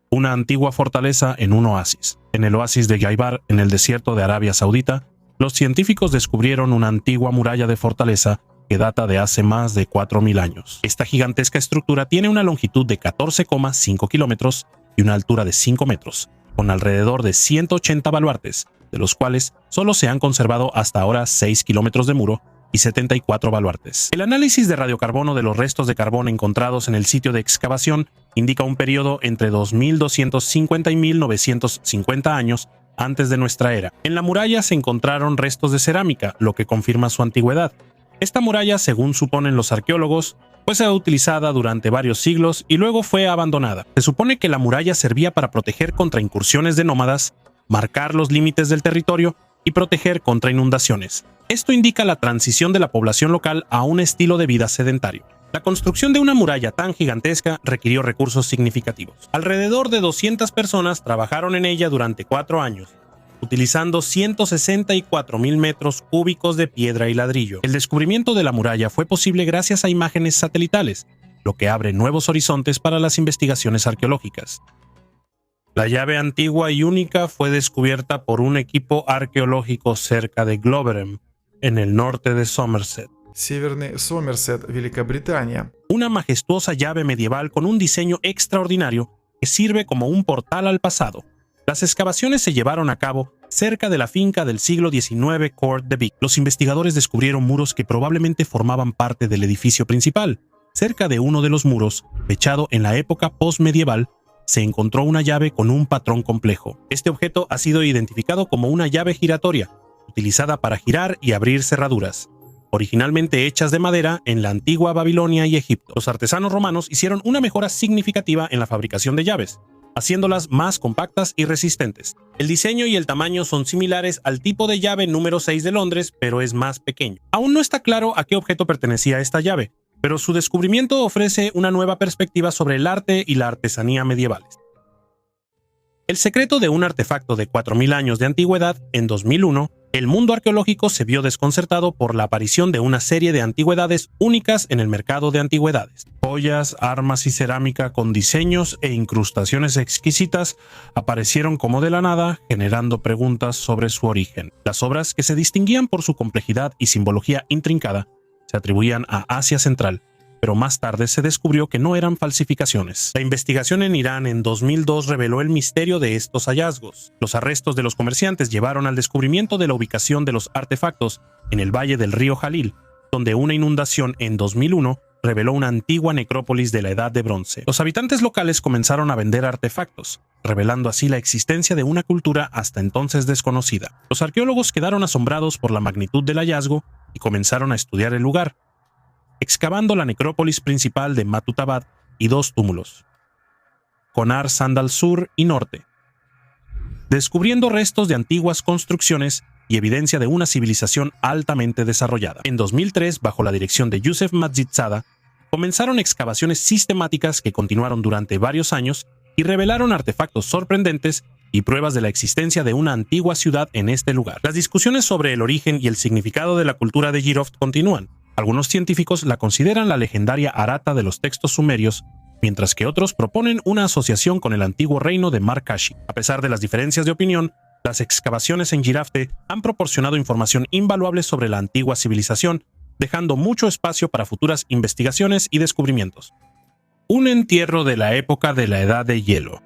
Una antigua fortaleza en un oasis. En el oasis de Gaibar, en el desierto de Arabia Saudita, los científicos descubrieron una antigua muralla de fortaleza que data de hace más de 4.000 años. Esta gigantesca estructura tiene una longitud de 14,5 kilómetros y una altura de 5 metros, con alrededor de 180 baluartes, de los cuales solo se han conservado hasta ahora 6 kilómetros de muro y 74 baluartes. El análisis de radiocarbono de los restos de carbón encontrados en el sitio de excavación indica un periodo entre 2.250 y 1.950 años antes de nuestra era. En la muralla se encontraron restos de cerámica, lo que confirma su antigüedad. Esta muralla, según suponen los arqueólogos, fue utilizada durante varios siglos y luego fue abandonada. Se supone que la muralla servía para proteger contra incursiones de nómadas, marcar los límites del territorio y proteger contra inundaciones. Esto indica la transición de la población local a un estilo de vida sedentario. La construcción de una muralla tan gigantesca requirió recursos significativos. Alrededor de 200 personas trabajaron en ella durante 4 años, utilizando 164.000 metros cúbicos de piedra y ladrillo. El descubrimiento de la muralla fue posible gracias a imágenes satelitales, lo que abre nuevos horizontes para las investigaciones arqueológicas. La llave antigua y única fue descubierta por un equipo arqueológico cerca de Gloverham, en el norte de Somerset. Северный Сомерсет, Великобритания. Una majestuosa llave medieval con un diseño extraordinario que sirve como un portal al pasado. Las excavaciones se llevaron a cabo cerca de la finca del siglo XIX Court de Vic. Los investigadores descubrieron muros que probablemente formaban parte del edificio principal. Cerca de uno de los muros, fechado en la época postmedieval, se encontró una llave con un patrón complejo. Este objeto ha sido identificado como una llave giratoria, utilizada para girar y abrir cerraduras, originalmente hechas de madera en la antigua Babilonia y Egipto. Los artesanos romanos hicieron una mejora significativa en la fabricación de llaves, haciéndolas más compactas y resistentes. El diseño y el tamaño son similares al tipo de llave número 6 de Londres, pero es más pequeño. Aún no está claro a qué objeto pertenecía esta llave, pero su descubrimiento ofrece una nueva perspectiva sobre el arte y la artesanía medievales. El secreto de un artefacto de 4000 años de antigüedad. En 2001, el mundo arqueológico se vio desconcertado por la aparición de una serie de antigüedades únicas en el mercado de antigüedades. Joyas, armas y cerámica con diseños e incrustaciones exquisitas aparecieron como de la nada, generando preguntas sobre su origen. Las obras, que se distinguían por su complejidad y simbología intrincada, se atribuían a Asia Central, pero más tarde se descubrió que no eran falsificaciones. La investigación en Irán en 2002 reveló el misterio de estos hallazgos. Los arrestos de los comerciantes llevaron al descubrimiento de la ubicación de los artefactos en el valle del río Jalil, donde una inundación en 2001 reveló una antigua necrópolis de la Edad de Bronce. Los habitantes locales comenzaron a vender artefactos, revelando así la existencia de una cultura hasta entonces desconocida. Los arqueólogos quedaron asombrados por la magnitud del hallazgo y comenzaron a estudiar el lugar, excavando la necrópolis principal de Matutabad y dos túmulos, Konar Sandal Sur y Norte, descubriendo restos de antiguas construcciones y evidencia de una civilización altamente desarrollada. En 2003, bajo la dirección de Yusef Majid-Zada, comenzaron excavaciones sistemáticas que continuaron durante varios años y revelaron artefactos sorprendentes y pruebas de la existencia de una antigua ciudad en este lugar. Las discusiones sobre el origen y el significado de la cultura de Jiroft continúan. Algunos científicos la consideran la legendaria Arata de los textos sumerios, mientras que otros proponen una asociación con el antiguo reino de Mar-Kashi. A pesar de las diferencias de opinión, las excavaciones en Girafte han proporcionado información invaluable sobre la antigua civilización, dejando mucho espacio para futuras investigaciones y descubrimientos. Un entierro de la época de la Edad de Hielo.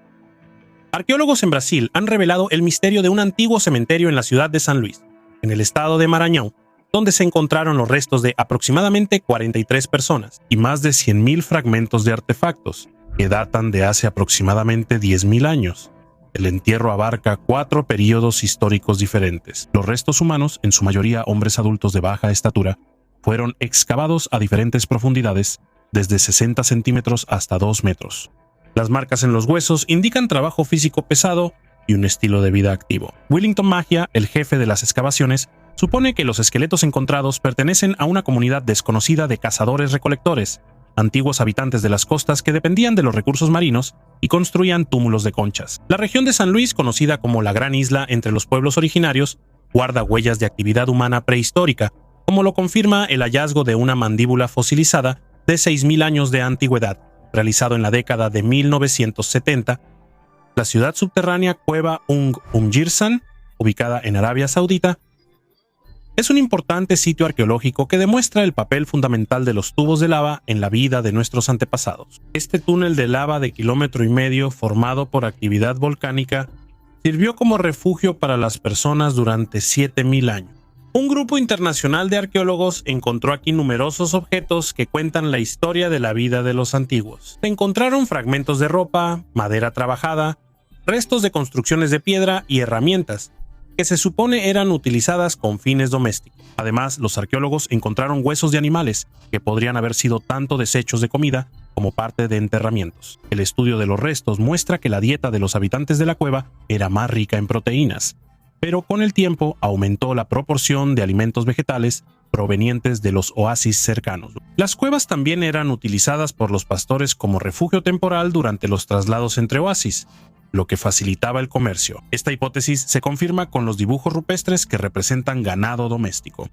Arqueólogos en Brasil han revelado el misterio de un antiguo cementerio en la ciudad de San Luis, en el estado de Maranhão, donde se encontraron los restos de aproximadamente 43 personas y más de 100.000 fragmentos de artefactos, que datan de hace aproximadamente 10.000 años. El entierro abarca 4 períodos históricos diferentes. Los restos humanos, en su mayoría hombres adultos de baja estatura, fueron excavados a diferentes profundidades, desde 60 centímetros hasta 2 metros. Las marcas en los huesos indican trabajo físico pesado y un estilo de vida activo. Willington Magia, el jefe de las excavaciones, supone que los esqueletos encontrados pertenecen a una comunidad desconocida de cazadores-recolectores, antiguos habitantes de las costas que dependían de los recursos marinos y construían túmulos de conchas. La región de San Luis, conocida como la Gran Isla entre los pueblos originarios, guarda huellas de actividad humana prehistórica, como lo confirma el hallazgo de una mandíbula fosilizada de 6.000 años de antigüedad, realizado en la década de 1970. La ciudad subterránea Cueva Umjirsan, ubicada en Arabia Saudita, es un importante sitio arqueológico que demuestra el papel fundamental de los tubos de lava en la vida de nuestros antepasados. Este túnel de lava de 1,5 kilómetros formado por actividad volcánica sirvió como refugio para las personas durante 7.000 años. Un grupo internacional de arqueólogos encontró aquí numerosos objetos que cuentan la historia de la vida de los antiguos. Se encontraron fragmentos de ropa, madera trabajada, restos de construcciones de piedra y herramientas, que se supone eran utilizadas con fines domésticos. Además, los arqueólogos encontraron huesos de animales que podrían haber sido tanto desechos de comida como parte de enterramientos. El estudio de los restos muestra que la dieta de los habitantes de la cueva era más rica en proteínas, pero con el tiempo aumentó la proporción de alimentos vegetales provenientes de los oasis cercanos. Las cuevas también eran utilizadas por los pastores como refugio temporal durante los traslados entre oasis, lo que facilitaba el comercio. Esta hipótesis se confirma con los dibujos rupestres que representan ganado doméstico.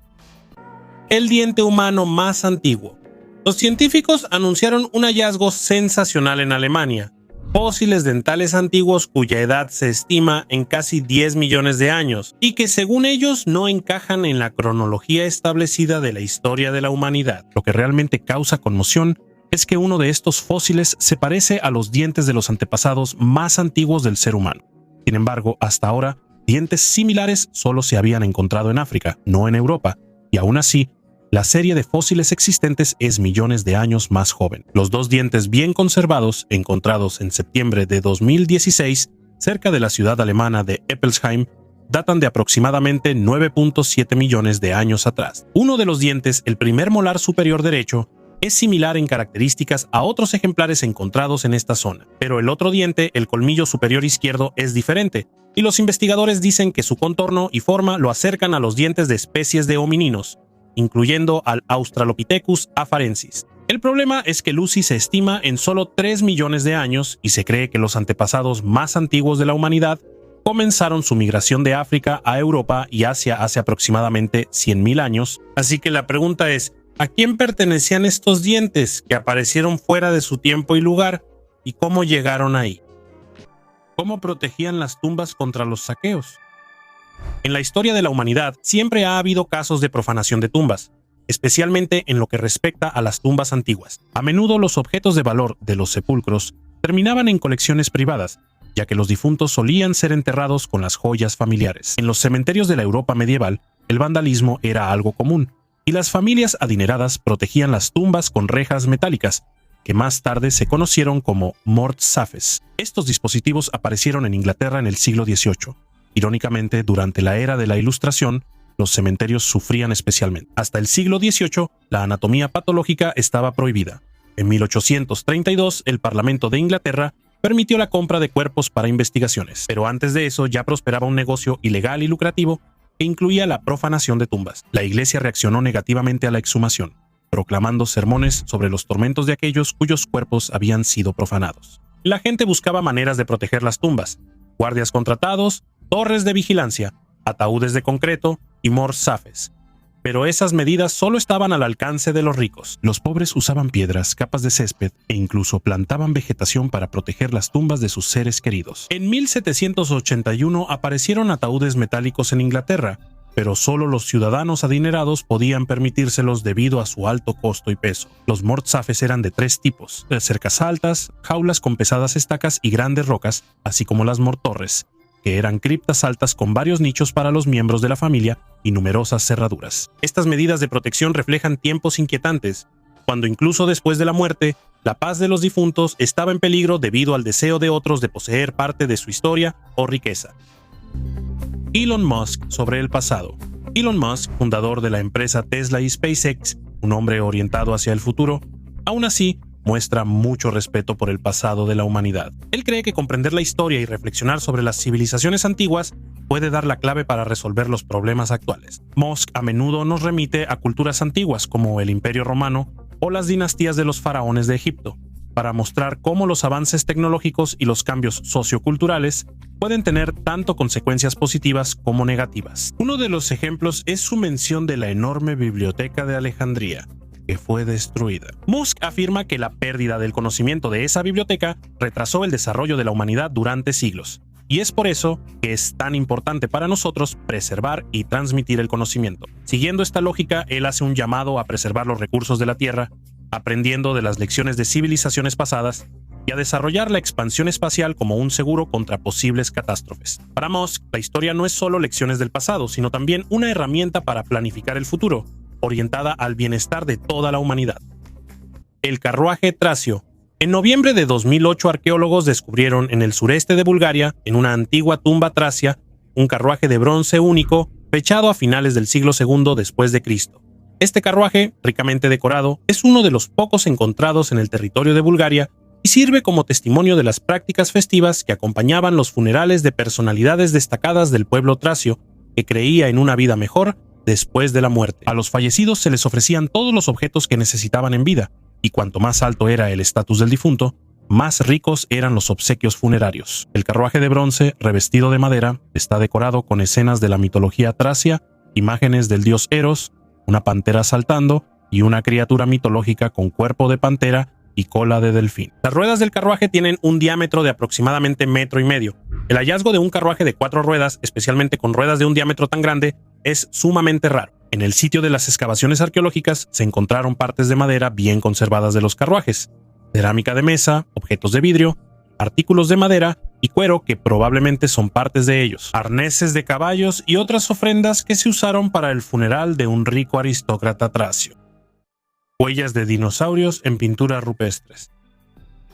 El diente humano más antiguo. Los científicos anunciaron un hallazgo sensacional en Alemania, fósiles dentales antiguos cuya edad se estima en casi 10 millones de años y que según ellos no encajan en la cronología establecida de la historia de la humanidad. Lo que realmente causa conmoción es que uno de estos fósiles se parece a los dientes de los antepasados más antiguos del ser humano. Sin embargo, hasta ahora, dientes similares solo se habían encontrado en África, no en Europa, y aún así, la serie de fósiles existentes es millones de años más joven. Los dos dientes bien conservados, encontrados en septiembre de 2016, cerca de la ciudad alemana de Eppelsheim, datan de aproximadamente 9.7 millones de años atrás. Uno de los dientes, el primer molar superior derecho, es similar en características a otros ejemplares encontrados en esta zona, pero el otro diente, el colmillo superior izquierdo, es diferente, y los investigadores dicen que su contorno y forma lo acercan a los dientes de especies de homininos, incluyendo al Australopithecus afarensis. El problema es que Lucy se estima en solo 3 millones de años y se cree que los antepasados más antiguos de la humanidad comenzaron su migración de África a Europa y Asia hace aproximadamente 100.000 años. Así que la pregunta es, ¿a quién pertenecían estos dientes que aparecieron fuera de su tiempo y lugar y cómo llegaron ahí? ¿Cómo protegían las tumbas contra los saqueos? En la historia de la humanidad siempre ha habido casos de profanación de tumbas, especialmente en lo que respecta a las tumbas antiguas. A menudo los objetos de valor de los sepulcros terminaban en colecciones privadas, ya que los difuntos solían ser enterrados con las joyas familiares. En los cementerios de la Europa medieval, el vandalismo era algo común, y las familias adineradas protegían las tumbas con rejas metálicas, que más tarde se conocieron como mortsafes. Estos dispositivos aparecieron en Inglaterra en el siglo XVIII. Irónicamente, durante la era de la Ilustración, los cementerios sufrían especialmente. Hasta el siglo XVIII, la anatomía patológica estaba prohibida. En 1832, el Parlamento de Inglaterra permitió la compra de cuerpos para investigaciones, pero antes de eso ya prosperaba un negocio ilegal y lucrativo que incluía la profanación de tumbas. La Iglesia reaccionó negativamente a la exhumación, proclamando sermones sobre los tormentos de aquellos cuyos cuerpos habían sido profanados. La gente buscaba maneras de proteger las tumbas: guardias contratados, torres de vigilancia, ataúdes de concreto y morsafes. Pero esas medidas solo estaban al alcance de los ricos. Los pobres usaban piedras, capas de césped e incluso plantaban vegetación para proteger las tumbas de sus seres queridos. En 1781 aparecieron ataúdes metálicos en Inglaterra, pero solo los ciudadanos adinerados podían permitírselos debido a su alto costo y peso. Los mortsafes eran de 3 tipos: cercas altas, jaulas con pesadas estacas y grandes rocas, así como las mortorres, que eran criptas altas con varios nichos para los miembros de la familia y numerosas cerraduras. Estas medidas de protección reflejan tiempos inquietantes, cuando incluso después de la muerte, la paz de los difuntos estaba en peligro debido al deseo de otros de poseer parte de su historia o riqueza. Elon Musk sobre el pasado. Elon Musk, fundador de la empresa Tesla y SpaceX, un hombre orientado hacia el futuro, aún así muestra mucho respeto por el pasado de la humanidad. Él cree que comprender la historia y reflexionar sobre las civilizaciones antiguas puede dar la clave para resolver los problemas actuales. Musk a menudo nos remite a culturas antiguas como el Imperio Romano o las dinastías de los faraones de Egipto, para mostrar cómo los avances tecnológicos y los cambios socioculturales pueden tener tanto consecuencias positivas como negativas. Uno de los ejemplos es su mención de la enorme biblioteca de Alejandría, que fue destruida. Musk afirma que la pérdida del conocimiento de esa biblioteca retrasó el desarrollo de la humanidad durante siglos, y es por eso que es tan importante para nosotros preservar y transmitir el conocimiento. Siguiendo esta lógica, él hace un llamado a preservar los recursos de la Tierra, aprendiendo de las lecciones de civilizaciones pasadas y a desarrollar la expansión espacial como un seguro contra posibles catástrofes. Para Musk, la historia no es solo lecciones del pasado, sino también una herramienta para planificar el futuro, orientada al bienestar de toda la humanidad. El carruaje tracio. En noviembre de 2008, arqueólogos descubrieron en el sureste de Bulgaria, en una antigua tumba tracia, un carruaje de bronce único, fechado a finales del siglo II después de Cristo. Este carruaje, ricamente decorado, es uno de los pocos encontrados en el territorio de Bulgaria y sirve como testimonio de las prácticas festivas que acompañaban los funerales de personalidades destacadas del pueblo tracio que creía en una vida mejor después de la muerte. A los fallecidos se les ofrecían todos los objetos que necesitaban en vida, y cuanto más alto era el estatus del difunto, más ricos eran los obsequios funerarios. El carruaje de bronce, revestido de madera, está decorado con escenas de la mitología tracia, imágenes del dios Eros, una pantera saltando y una criatura mitológica con cuerpo de pantera y cola de delfín. Las ruedas del carruaje tienen un diámetro de aproximadamente 1,5 metros. El hallazgo de un carruaje de 4 ruedas, especialmente con ruedas de un diámetro tan grande, es sumamente raro. En el sitio de las excavaciones arqueológicas se encontraron partes de madera bien conservadas de los carruajes, cerámica de mesa, objetos de vidrio, artículos de madera y cuero que probablemente son partes de ellos, arneses de caballos y otras ofrendas que se usaron para el funeral de un rico aristócrata tracio. Huellas de dinosaurios en pinturas rupestres.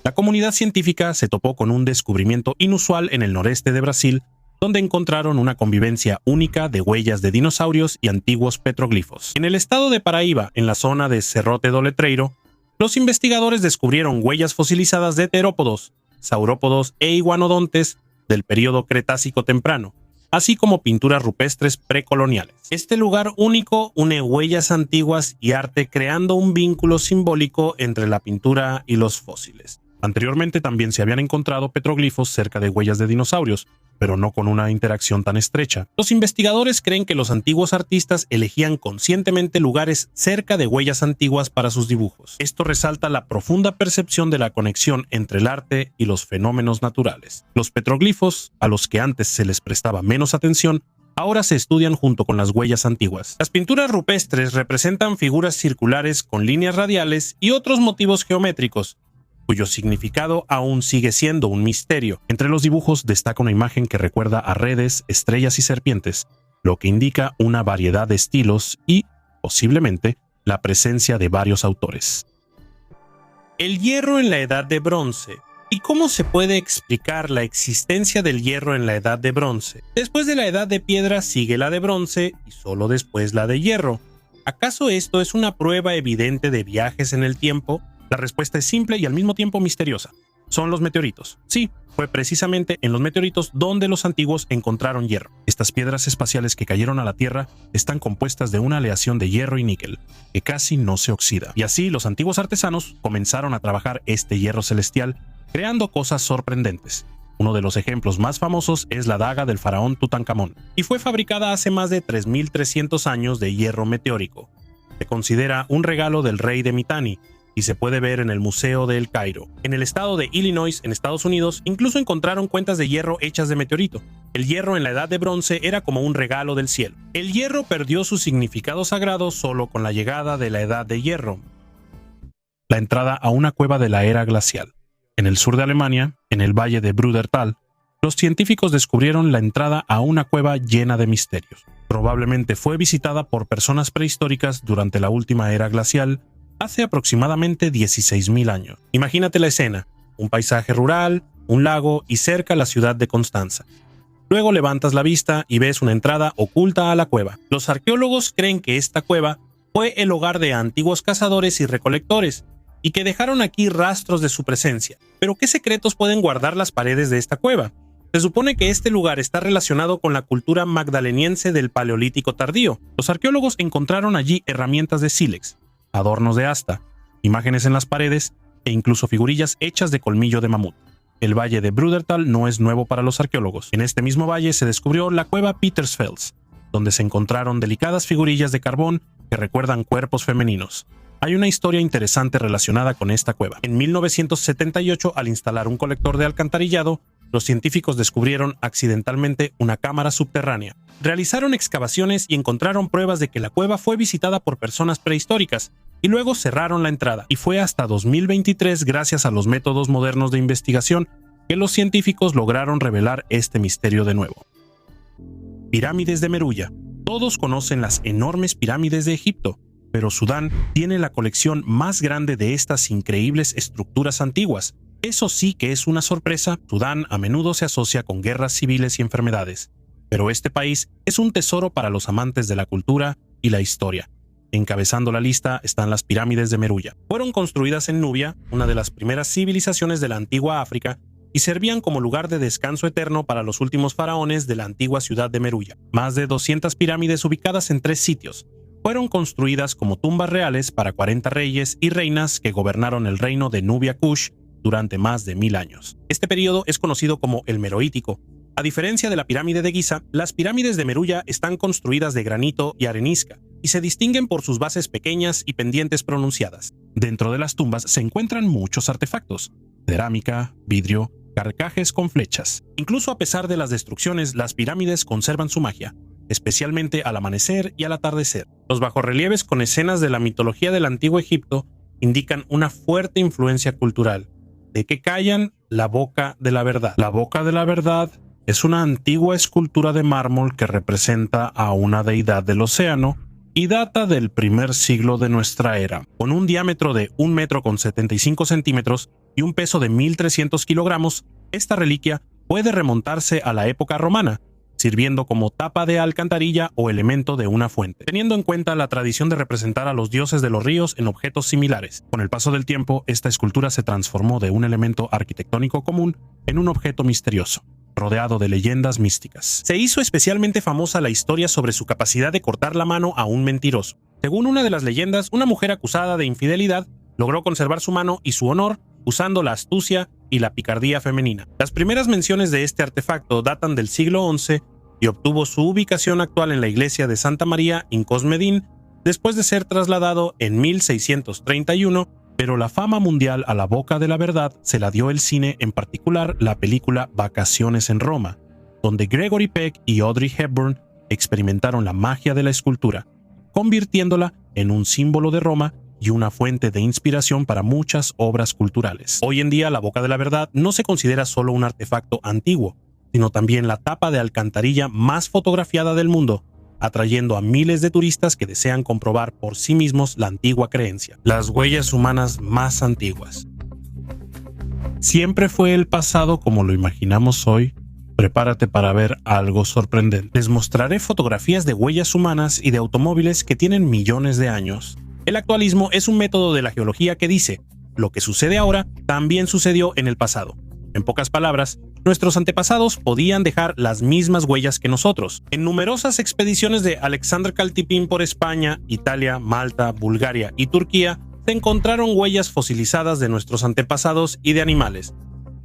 La comunidad científica se topó con un descubrimiento inusual en el noreste de Brasil, donde encontraron una convivencia única de huellas de dinosaurios y antiguos petroglifos. En el estado de Paraíba, en la zona de Serrote do Letreiro, los investigadores descubrieron huellas fosilizadas de terópodos, saurópodos e iguanodontes del período Cretácico temprano, así como pinturas rupestres precoloniales. Este lugar único une huellas antiguas y arte, creando un vínculo simbólico entre la pintura y los fósiles. Anteriormente también se habían encontrado petroglifos cerca de huellas de dinosaurios, pero no con una interacción tan estrecha. Los investigadores creen que los antiguos artistas elegían conscientemente lugares cerca de huellas antiguas para sus dibujos. Esto resalta la profunda percepción de la conexión entre el arte y los fenómenos naturales. Los petroglifos, a los que antes se les prestaba menos atención, ahora se estudian junto con las huellas antiguas. Las pinturas rupestres representan figuras circulares con líneas radiales y otros motivos geométricos, cuyo significado aún sigue siendo un misterio. Entre los dibujos destaca una imagen que recuerda a redes, estrellas y serpientes, lo que indica una variedad de estilos y, posiblemente, la presencia de varios autores. El hierro en la Edad de Bronce. ¿Y cómo se puede explicar la existencia del hierro en la Edad de Bronce? Después de la Edad de Piedra sigue la de Bronce y solo después la de Hierro. ¿Acaso esto es una prueba evidente de viajes en el tiempo? La respuesta es simple y al mismo tiempo misteriosa. Son los meteoritos. Sí, fue precisamente en los meteoritos donde los antiguos encontraron hierro. Estas piedras espaciales que cayeron a la Tierra están compuestas de una aleación de hierro y níquel, que casi no se oxida. Y así los antiguos artesanos comenzaron a trabajar este hierro celestial, creando cosas sorprendentes. Uno de los ejemplos más famosos es la daga del faraón Tutankamón, y fue fabricada hace más de 3.300 años de hierro meteórico. Se considera un regalo del rey de Mitanni, y se puede ver en el Museo de El Cairo. En el estado de Illinois, en Estados Unidos, incluso encontraron cuentas de hierro hechas de meteorito. El hierro en la Edad de Bronce era como un regalo del cielo. El hierro perdió su significado sagrado solo con la llegada de la Edad de Hierro, la entrada a una cueva de la era glacial. En el sur de Alemania, en el valle de Brudertal, los científicos descubrieron la entrada a una cueva llena de misterios. Probablemente fue visitada por personas prehistóricas durante la última era glacial, hace aproximadamente 16.000 años. Imagínate la escena, un paisaje rural, un lago y cerca la ciudad de Constanza. Luego levantas la vista y ves una entrada oculta a la cueva. Los arqueólogos creen que esta cueva fue el hogar de antiguos cazadores y recolectores, y que dejaron aquí rastros de su presencia. Pero ¿qué secretos pueden guardar las paredes de esta cueva? Se supone que este lugar está relacionado con la cultura magdaleniense del Paleolítico tardío. Los arqueólogos encontraron allí herramientas de sílex, adornos de asta, imágenes en las paredes e incluso figurillas hechas de colmillo de mamut. El valle de Brudertal no es nuevo para los arqueólogos. En este mismo valle se descubrió la cueva Petersfels, donde se encontraron delicadas figurillas de carbón que recuerdan cuerpos femeninos. Hay una historia interesante relacionada con esta cueva. En 1978, al instalar un colector de alcantarillado, los científicos descubrieron accidentalmente una cámara subterránea. Realizaron excavaciones y encontraron pruebas de que la cueva fue visitada por personas prehistóricas, y luego cerraron la entrada. Y fue hasta 2023, gracias a los métodos modernos de investigación, que los científicos lograron revelar este misterio de nuevo. Pirámides de Meruya. Todos conocen las enormes pirámides de Egipto, pero Sudán tiene la colección más grande de estas increíbles estructuras antiguas. Eso sí que es una sorpresa. Sudán a menudo se asocia con guerras civiles y enfermedades, pero este país es un tesoro para los amantes de la cultura y la historia. Encabezando la lista están las pirámides de Meruya. Fueron construidas en Nubia, una de las primeras civilizaciones de la antigua África, y servían como lugar de descanso eterno para los últimos faraones de la antigua ciudad de Meruya. Más de 200 pirámides ubicadas en 3 sitios. Fueron construidas como tumbas reales para 40 reyes y reinas que gobernaron el reino de Nubia Kush durante más de 1000 años. Este periodo es conocido como el Meroítico. A diferencia de la pirámide de Giza, las pirámides de Meruya están construidas de granito y arenisca, y se distinguen por sus bases pequeñas y pendientes pronunciadas. Dentro de las tumbas se encuentran muchos artefactos: cerámica, vidrio, carcajes con flechas. Incluso a pesar de las destrucciones, las pirámides conservan su magia, especialmente al amanecer y al atardecer. Los bajorrelieves con escenas de la mitología del antiguo Egipto indican una fuerte influencia cultural. ¿De qué callan? La boca de la verdad. La boca de la verdad es una antigua escultura de mármol que representa a una deidad del océano y data del primer siglo de nuestra era. Con un diámetro de 1,75 metros y un peso de 1.300 kilogramos, esta reliquia puede remontarse a la época romana, sirviendo como tapa de alcantarilla o elemento de una fuente, teniendo en cuenta la tradición de representar a los dioses de los ríos en objetos similares. Con el paso del tiempo, esta escultura se transformó de un elemento arquitectónico común en un objeto misterioso, rodeado de leyendas místicas. Se hizo especialmente famosa la historia sobre su capacidad de cortar la mano a un mentiroso. Según una de las leyendas, una mujer acusada de infidelidad logró conservar su mano y su honor usando la astucia y la picardía femenina. Las primeras menciones de este artefacto datan del siglo XI y obtuvo su ubicación actual en la iglesia de Santa María in Cosmedin después de ser trasladado en 1631, pero la fama mundial a la boca de la verdad se la dio el cine, en particular la película Vacaciones en Roma, donde Gregory Peck y Audrey Hepburn experimentaron la magia de la escultura, convirtiéndola en un símbolo de Roma y una fuente de inspiración para muchas obras culturales. Hoy en día, la boca de la verdad no se considera solo un artefacto antiguo, sino también la tapa de alcantarilla más fotografiada del mundo, atrayendo a miles de turistas que desean comprobar por sí mismos la antigua creencia. Las huellas humanas más antiguas. ¿Siempre fue el pasado como lo imaginamos hoy? Prepárate para ver algo sorprendente. Les mostraré fotografías de huellas humanas y de automóviles que tienen millones de años. El actualismo es un método de la geología que dice: lo que sucede ahora también sucedió en el pasado. En pocas palabras, nuestros antepasados podían dejar las mismas huellas que nosotros. En numerosas expediciones de Alexander Caltipín por España, Italia, Malta, Bulgaria y Turquía, se encontraron huellas fosilizadas de nuestros antepasados y de animales,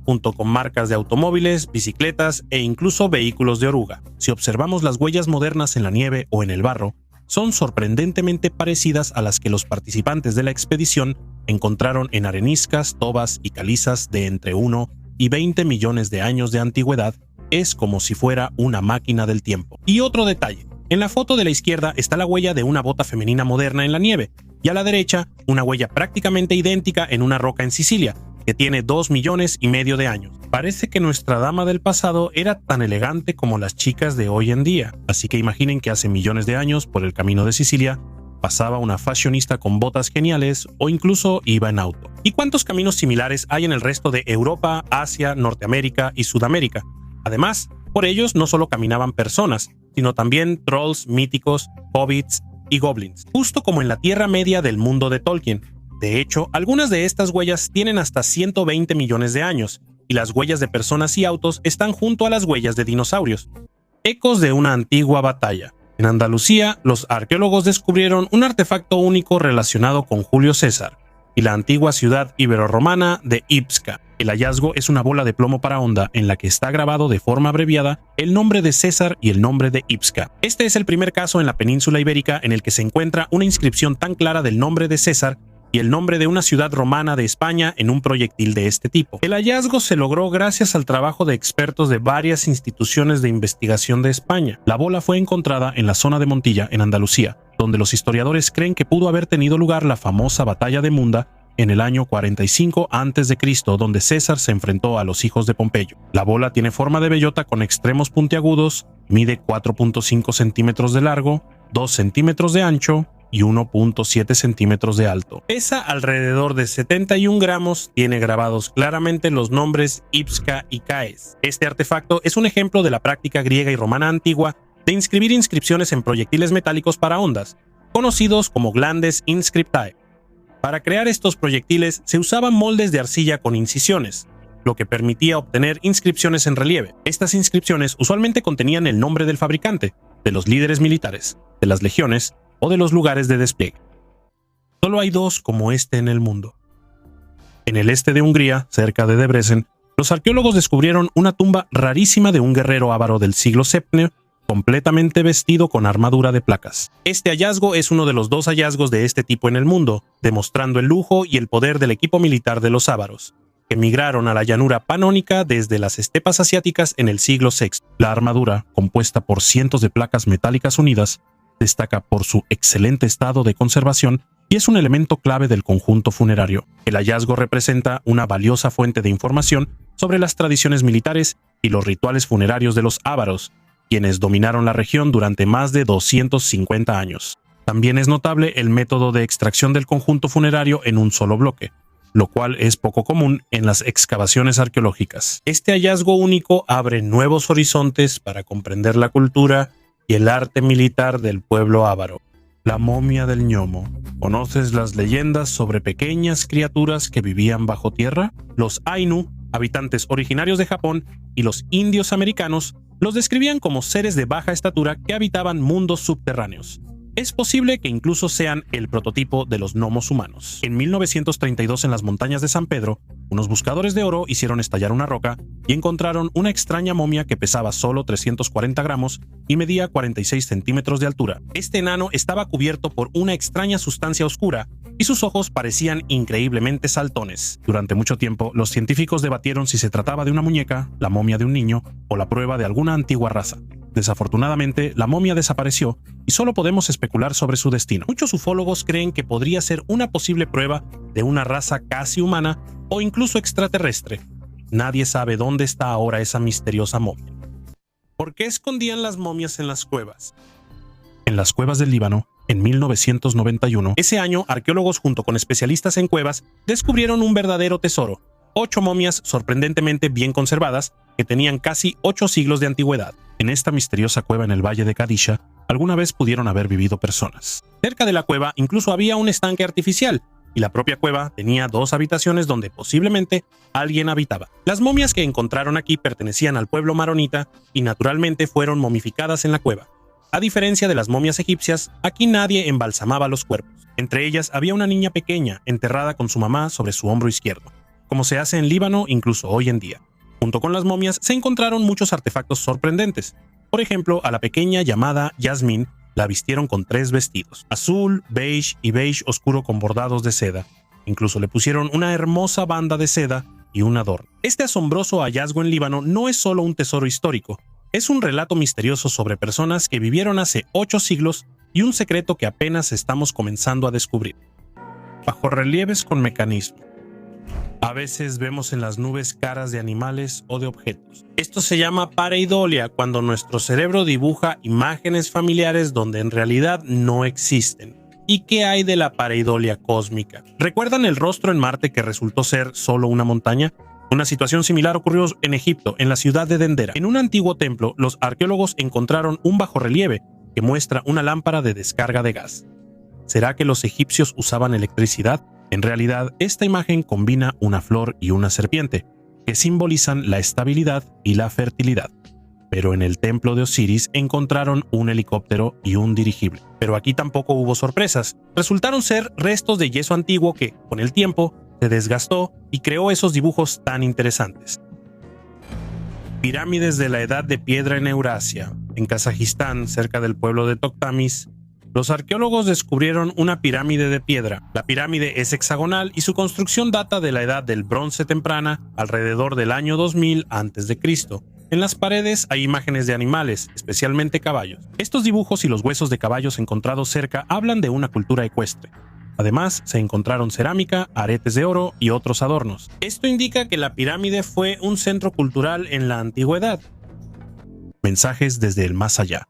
junto con marcas de automóviles, bicicletas e incluso vehículos de oruga. Si observamos las huellas modernas en la nieve o en el barro, son sorprendentemente parecidas a las que los participantes de la expedición encontraron en areniscas, tobas y calizas de entre 1 y 20 millones de años de antigüedad. Es como si fuera una máquina del tiempo. Y otro detalle: en la foto de la izquierda está la huella de una bota femenina moderna en la nieve, y a la derecha una huella prácticamente idéntica en una roca en Sicilia, que tiene 2,5 millones de años. Parece que nuestra dama del pasado era tan elegante como las chicas de hoy en día, así que imaginen que hace millones de años, por el camino de Sicilia, pasaba una fashionista con botas geniales o incluso iba en auto. ¿Y cuántos caminos similares hay en el resto de Europa, Asia, Norteamérica y Sudamérica? Además, por ellos no solo caminaban personas, sino también trolls míticos, hobbits y goblins, justo como en la Tierra Media del mundo de Tolkien. De hecho, algunas de estas huellas tienen hasta 120 millones de años, y las huellas de personas y autos están junto a las huellas de dinosaurios. Ecos de una antigua batalla. En Andalucía, los arqueólogos descubrieron un artefacto único relacionado con Julio César y la antigua ciudad iberorromana de Ipsca. El hallazgo es una bola de plomo para honda en la que está grabado de forma abreviada el nombre de César y el nombre de Ipsca. Este es el primer caso en la península ibérica en el que se encuentra una inscripción tan clara del nombre de César y el nombre de una ciudad romana de España en un proyectil de este tipo. El hallazgo se logró gracias al trabajo de expertos de varias instituciones de investigación de España. La bola fue encontrada en la zona de Montilla, en Andalucía, donde los historiadores creen que pudo haber tenido lugar la famosa batalla de Munda en el año 45 a.C., donde César se enfrentó a los hijos de Pompeyo. La bola tiene forma de bellota con extremos puntiagudos, mide 4,5 centímetros de largo, 2 centímetros de ancho y 1,7 centímetros de alto. Pesa alrededor de 71 gramos, tiene grabados claramente los nombres Ipsca y Caes. Este artefacto es un ejemplo de la práctica griega y romana antigua de inscribir inscripciones en proyectiles metálicos para ondas, conocidos como glandes inscriptae. Para crear estos proyectiles se usaban moldes de arcilla con incisiones, lo que permitía obtener inscripciones en relieve. Estas inscripciones usualmente contenían el nombre del fabricante, de los líderes militares, de las legiones o de los lugares de despliegue. Solo hay 2 como este en el mundo. En el este de Hungría, cerca de Debrecen, los arqueólogos descubrieron una tumba rarísima de un guerrero ávaro del siglo VII completamente vestido con armadura de placas. Este hallazgo es uno de los 2 hallazgos de este tipo en el mundo, demostrando el lujo y el poder del equipo militar de los ávaros, que migraron a la llanura panónica desde las estepas asiáticas en el siglo VI. La armadura, compuesta por cientos de placas metálicas unidas, destaca por su excelente estado de conservación y es un elemento clave del conjunto funerario. El hallazgo representa una valiosa fuente de información sobre las tradiciones militares y los rituales funerarios de los ávaros, quienes dominaron la región durante más de 250 años. También es notable el método de extracción del conjunto funerario en un solo bloque, lo cual es poco común en las excavaciones arqueológicas. Este hallazgo único abre nuevos horizontes para comprender la cultura y el arte militar del pueblo ávaro. La momia del ñomo. ¿Conoces las leyendas sobre pequeñas criaturas que vivían bajo tierra? Los Ainu, habitantes originarios de Japón, y los indios americanos los describían como seres de baja estatura que habitaban mundos subterráneos. Es posible que incluso sean el prototipo de los gnomos humanos. En 1932, en las montañas de San Pedro, unos buscadores de oro hicieron estallar una roca y encontraron una extraña momia que pesaba solo 340 gramos y medía 46 centímetros de altura. Este enano estaba cubierto por una extraña sustancia oscura y sus ojos parecían increíblemente saltones. Durante mucho tiempo, los científicos debatieron si se trataba de una muñeca, la momia de un niño o la prueba de alguna antigua raza. Desafortunadamente, la momia desapareció y solo podemos especular sobre su destino. Muchos ufólogos creen que podría ser una posible prueba de una raza casi humana o incluso extraterrestre. Nadie sabe dónde está ahora esa misteriosa momia. ¿Por qué escondían las momias en las cuevas? En las cuevas del Líbano, en 1991, ese año, arqueólogos junto con especialistas en cuevas descubrieron un verdadero tesoro: 8 momias sorprendentemente bien conservadas que tenían casi 8 siglos de antigüedad. En esta misteriosa cueva en el valle de Kadisha, alguna vez pudieron haber vivido personas. Cerca de la cueva incluso había un estanque artificial, y la propia cueva tenía 2 habitaciones donde posiblemente alguien habitaba. Las momias que encontraron aquí pertenecían al pueblo maronita y naturalmente fueron momificadas en la cueva. A diferencia de las momias egipcias, aquí nadie embalsamaba los cuerpos. Entre ellas había una niña pequeña enterrada con su mamá sobre su hombro izquierdo, como se hace en Líbano incluso hoy en día. Junto con las momias se encontraron muchos artefactos sorprendentes. Por ejemplo, a la pequeña llamada Yasmín la vistieron con 3 vestidos: azul, beige y beige oscuro con bordados de seda. Incluso le pusieron una hermosa banda de seda y un adorno. Este asombroso hallazgo en Líbano no es solo un tesoro histórico, es un relato misterioso sobre personas que vivieron hace 8 siglos y un secreto que apenas estamos comenzando a descubrir. Bajorrelieves con mecanismo. A veces vemos en las nubes caras de animales o de objetos. Esto se llama pareidolia, cuando nuestro cerebro dibuja imágenes familiares donde en realidad no existen. ¿Y qué hay de la pareidolia cósmica? ¿Recuerdan el rostro en Marte que resultó ser solo una montaña? Una situación similar ocurrió en Egipto, en la ciudad de Dendera. En un antiguo templo, los arqueólogos encontraron un bajorrelieve que muestra una lámpara de descarga de gas. ¿Será que los egipcios usaban electricidad? En realidad, esta imagen combina una flor y una serpiente, que simbolizan la estabilidad y la fertilidad. Pero en el templo de Osiris encontraron un helicóptero y un dirigible. Pero aquí tampoco hubo sorpresas. Resultaron ser restos de yeso antiguo que, con el tiempo, se desgastó y creó esos dibujos tan interesantes. Pirámides de la Edad de Piedra en Eurasia. En Kazajistán, cerca del pueblo de Toktamis, los arqueólogos descubrieron una pirámide de piedra. La pirámide es hexagonal y su construcción data de la edad del bronce temprana, alrededor del año 2000 a.C. En las paredes hay imágenes de animales, especialmente caballos. Estos dibujos y los huesos de caballos encontrados cerca hablan de una cultura ecuestre. Además, se encontraron cerámica, aretes de oro y otros adornos. Esto indica que la pirámide fue un centro cultural en la antigüedad. Mensajes desde el más allá.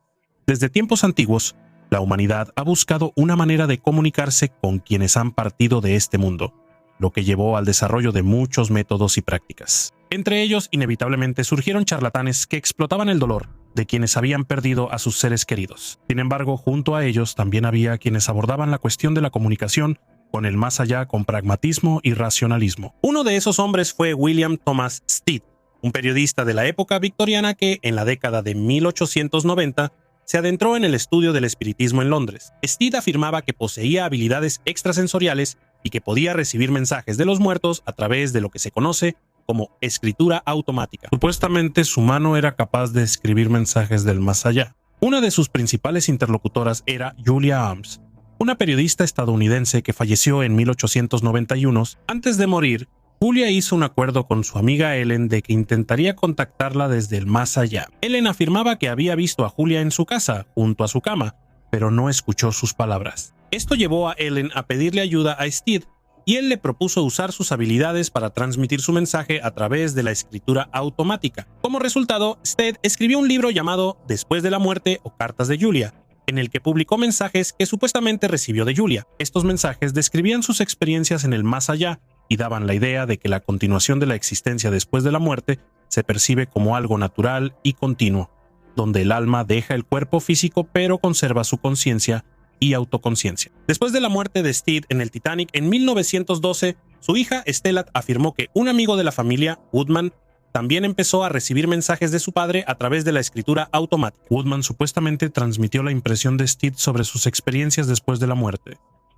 Desde tiempos antiguos, la humanidad ha buscado una manera de comunicarse con quienes han partido de este mundo, lo que llevó al desarrollo de muchos métodos y prácticas. Entre ellos, inevitablemente, surgieron charlatanes que explotaban el dolor de quienes habían perdido a sus seres queridos. Sin embargo, junto a ellos también había quienes abordaban la cuestión de la comunicación con el más allá con pragmatismo y racionalismo. Uno de esos hombres fue William Thomas Stead, un periodista de la época victoriana que, en la década de 1890, se adentró en el estudio del espiritismo en Londres. Stead afirmaba que poseía habilidades extrasensoriales y que podía recibir mensajes de los muertos a través de lo que se conoce como escritura automática. Supuestamente su mano era capaz de escribir mensajes del más allá. Una de sus principales interlocutoras era Julia Arms, una periodista estadounidense que falleció en 1891. Antes de morir, Julia hizo un acuerdo con su amiga Ellen de que intentaría contactarla desde el más allá. Ellen afirmaba que había visto a Julia en su casa, junto a su cama, pero no escuchó sus palabras. Esto llevó a Ellen a pedirle ayuda a Stead, y él le propuso usar sus habilidades para transmitir su mensaje a través de la escritura automática. Como resultado, Stead escribió un libro llamado Después de la muerte o Cartas de Julia, en el que publicó mensajes que supuestamente recibió de Julia. Estos mensajes describían sus experiencias en el más allá y daban la idea de que la continuación de la existencia después de la muerte se percibe como algo natural y continuo, donde el alma deja el cuerpo físico pero conserva su conciencia y autoconciencia. Después de la muerte de Stead en el Titanic en 1912, su hija Stellat afirmó que un amigo de la familia, Woodman, también empezó a recibir mensajes de su padre a través de la escritura automática. Woodman supuestamente transmitió la impresión de Stead sobre sus experiencias después de la muerte,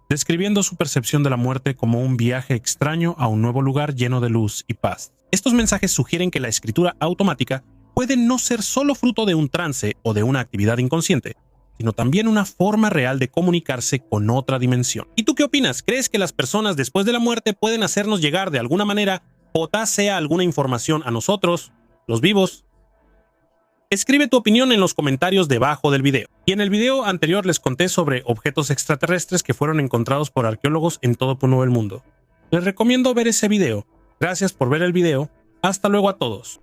describiendo su percepción de la muerte como un viaje extraño a un nuevo lugar lleno de luz y paz. Estos mensajes sugieren que la escritura automática puede no ser solo fruto de un trance o de una actividad inconsciente, sino también una forma real de comunicarse con otra dimensión. ¿Y tú qué opinas? ¿Crees que las personas después de la muerte pueden hacernos llegar de alguna manera o sea alguna información a nosotros, los vivos? Escribe tu opinión en los comentarios debajo del video. Y en el video anterior les conté sobre objetos extraterrestres que fueron encontrados por arqueólogos en todo el mundo. Les recomiendo ver ese video. Gracias por ver el video. Hasta luego a todos.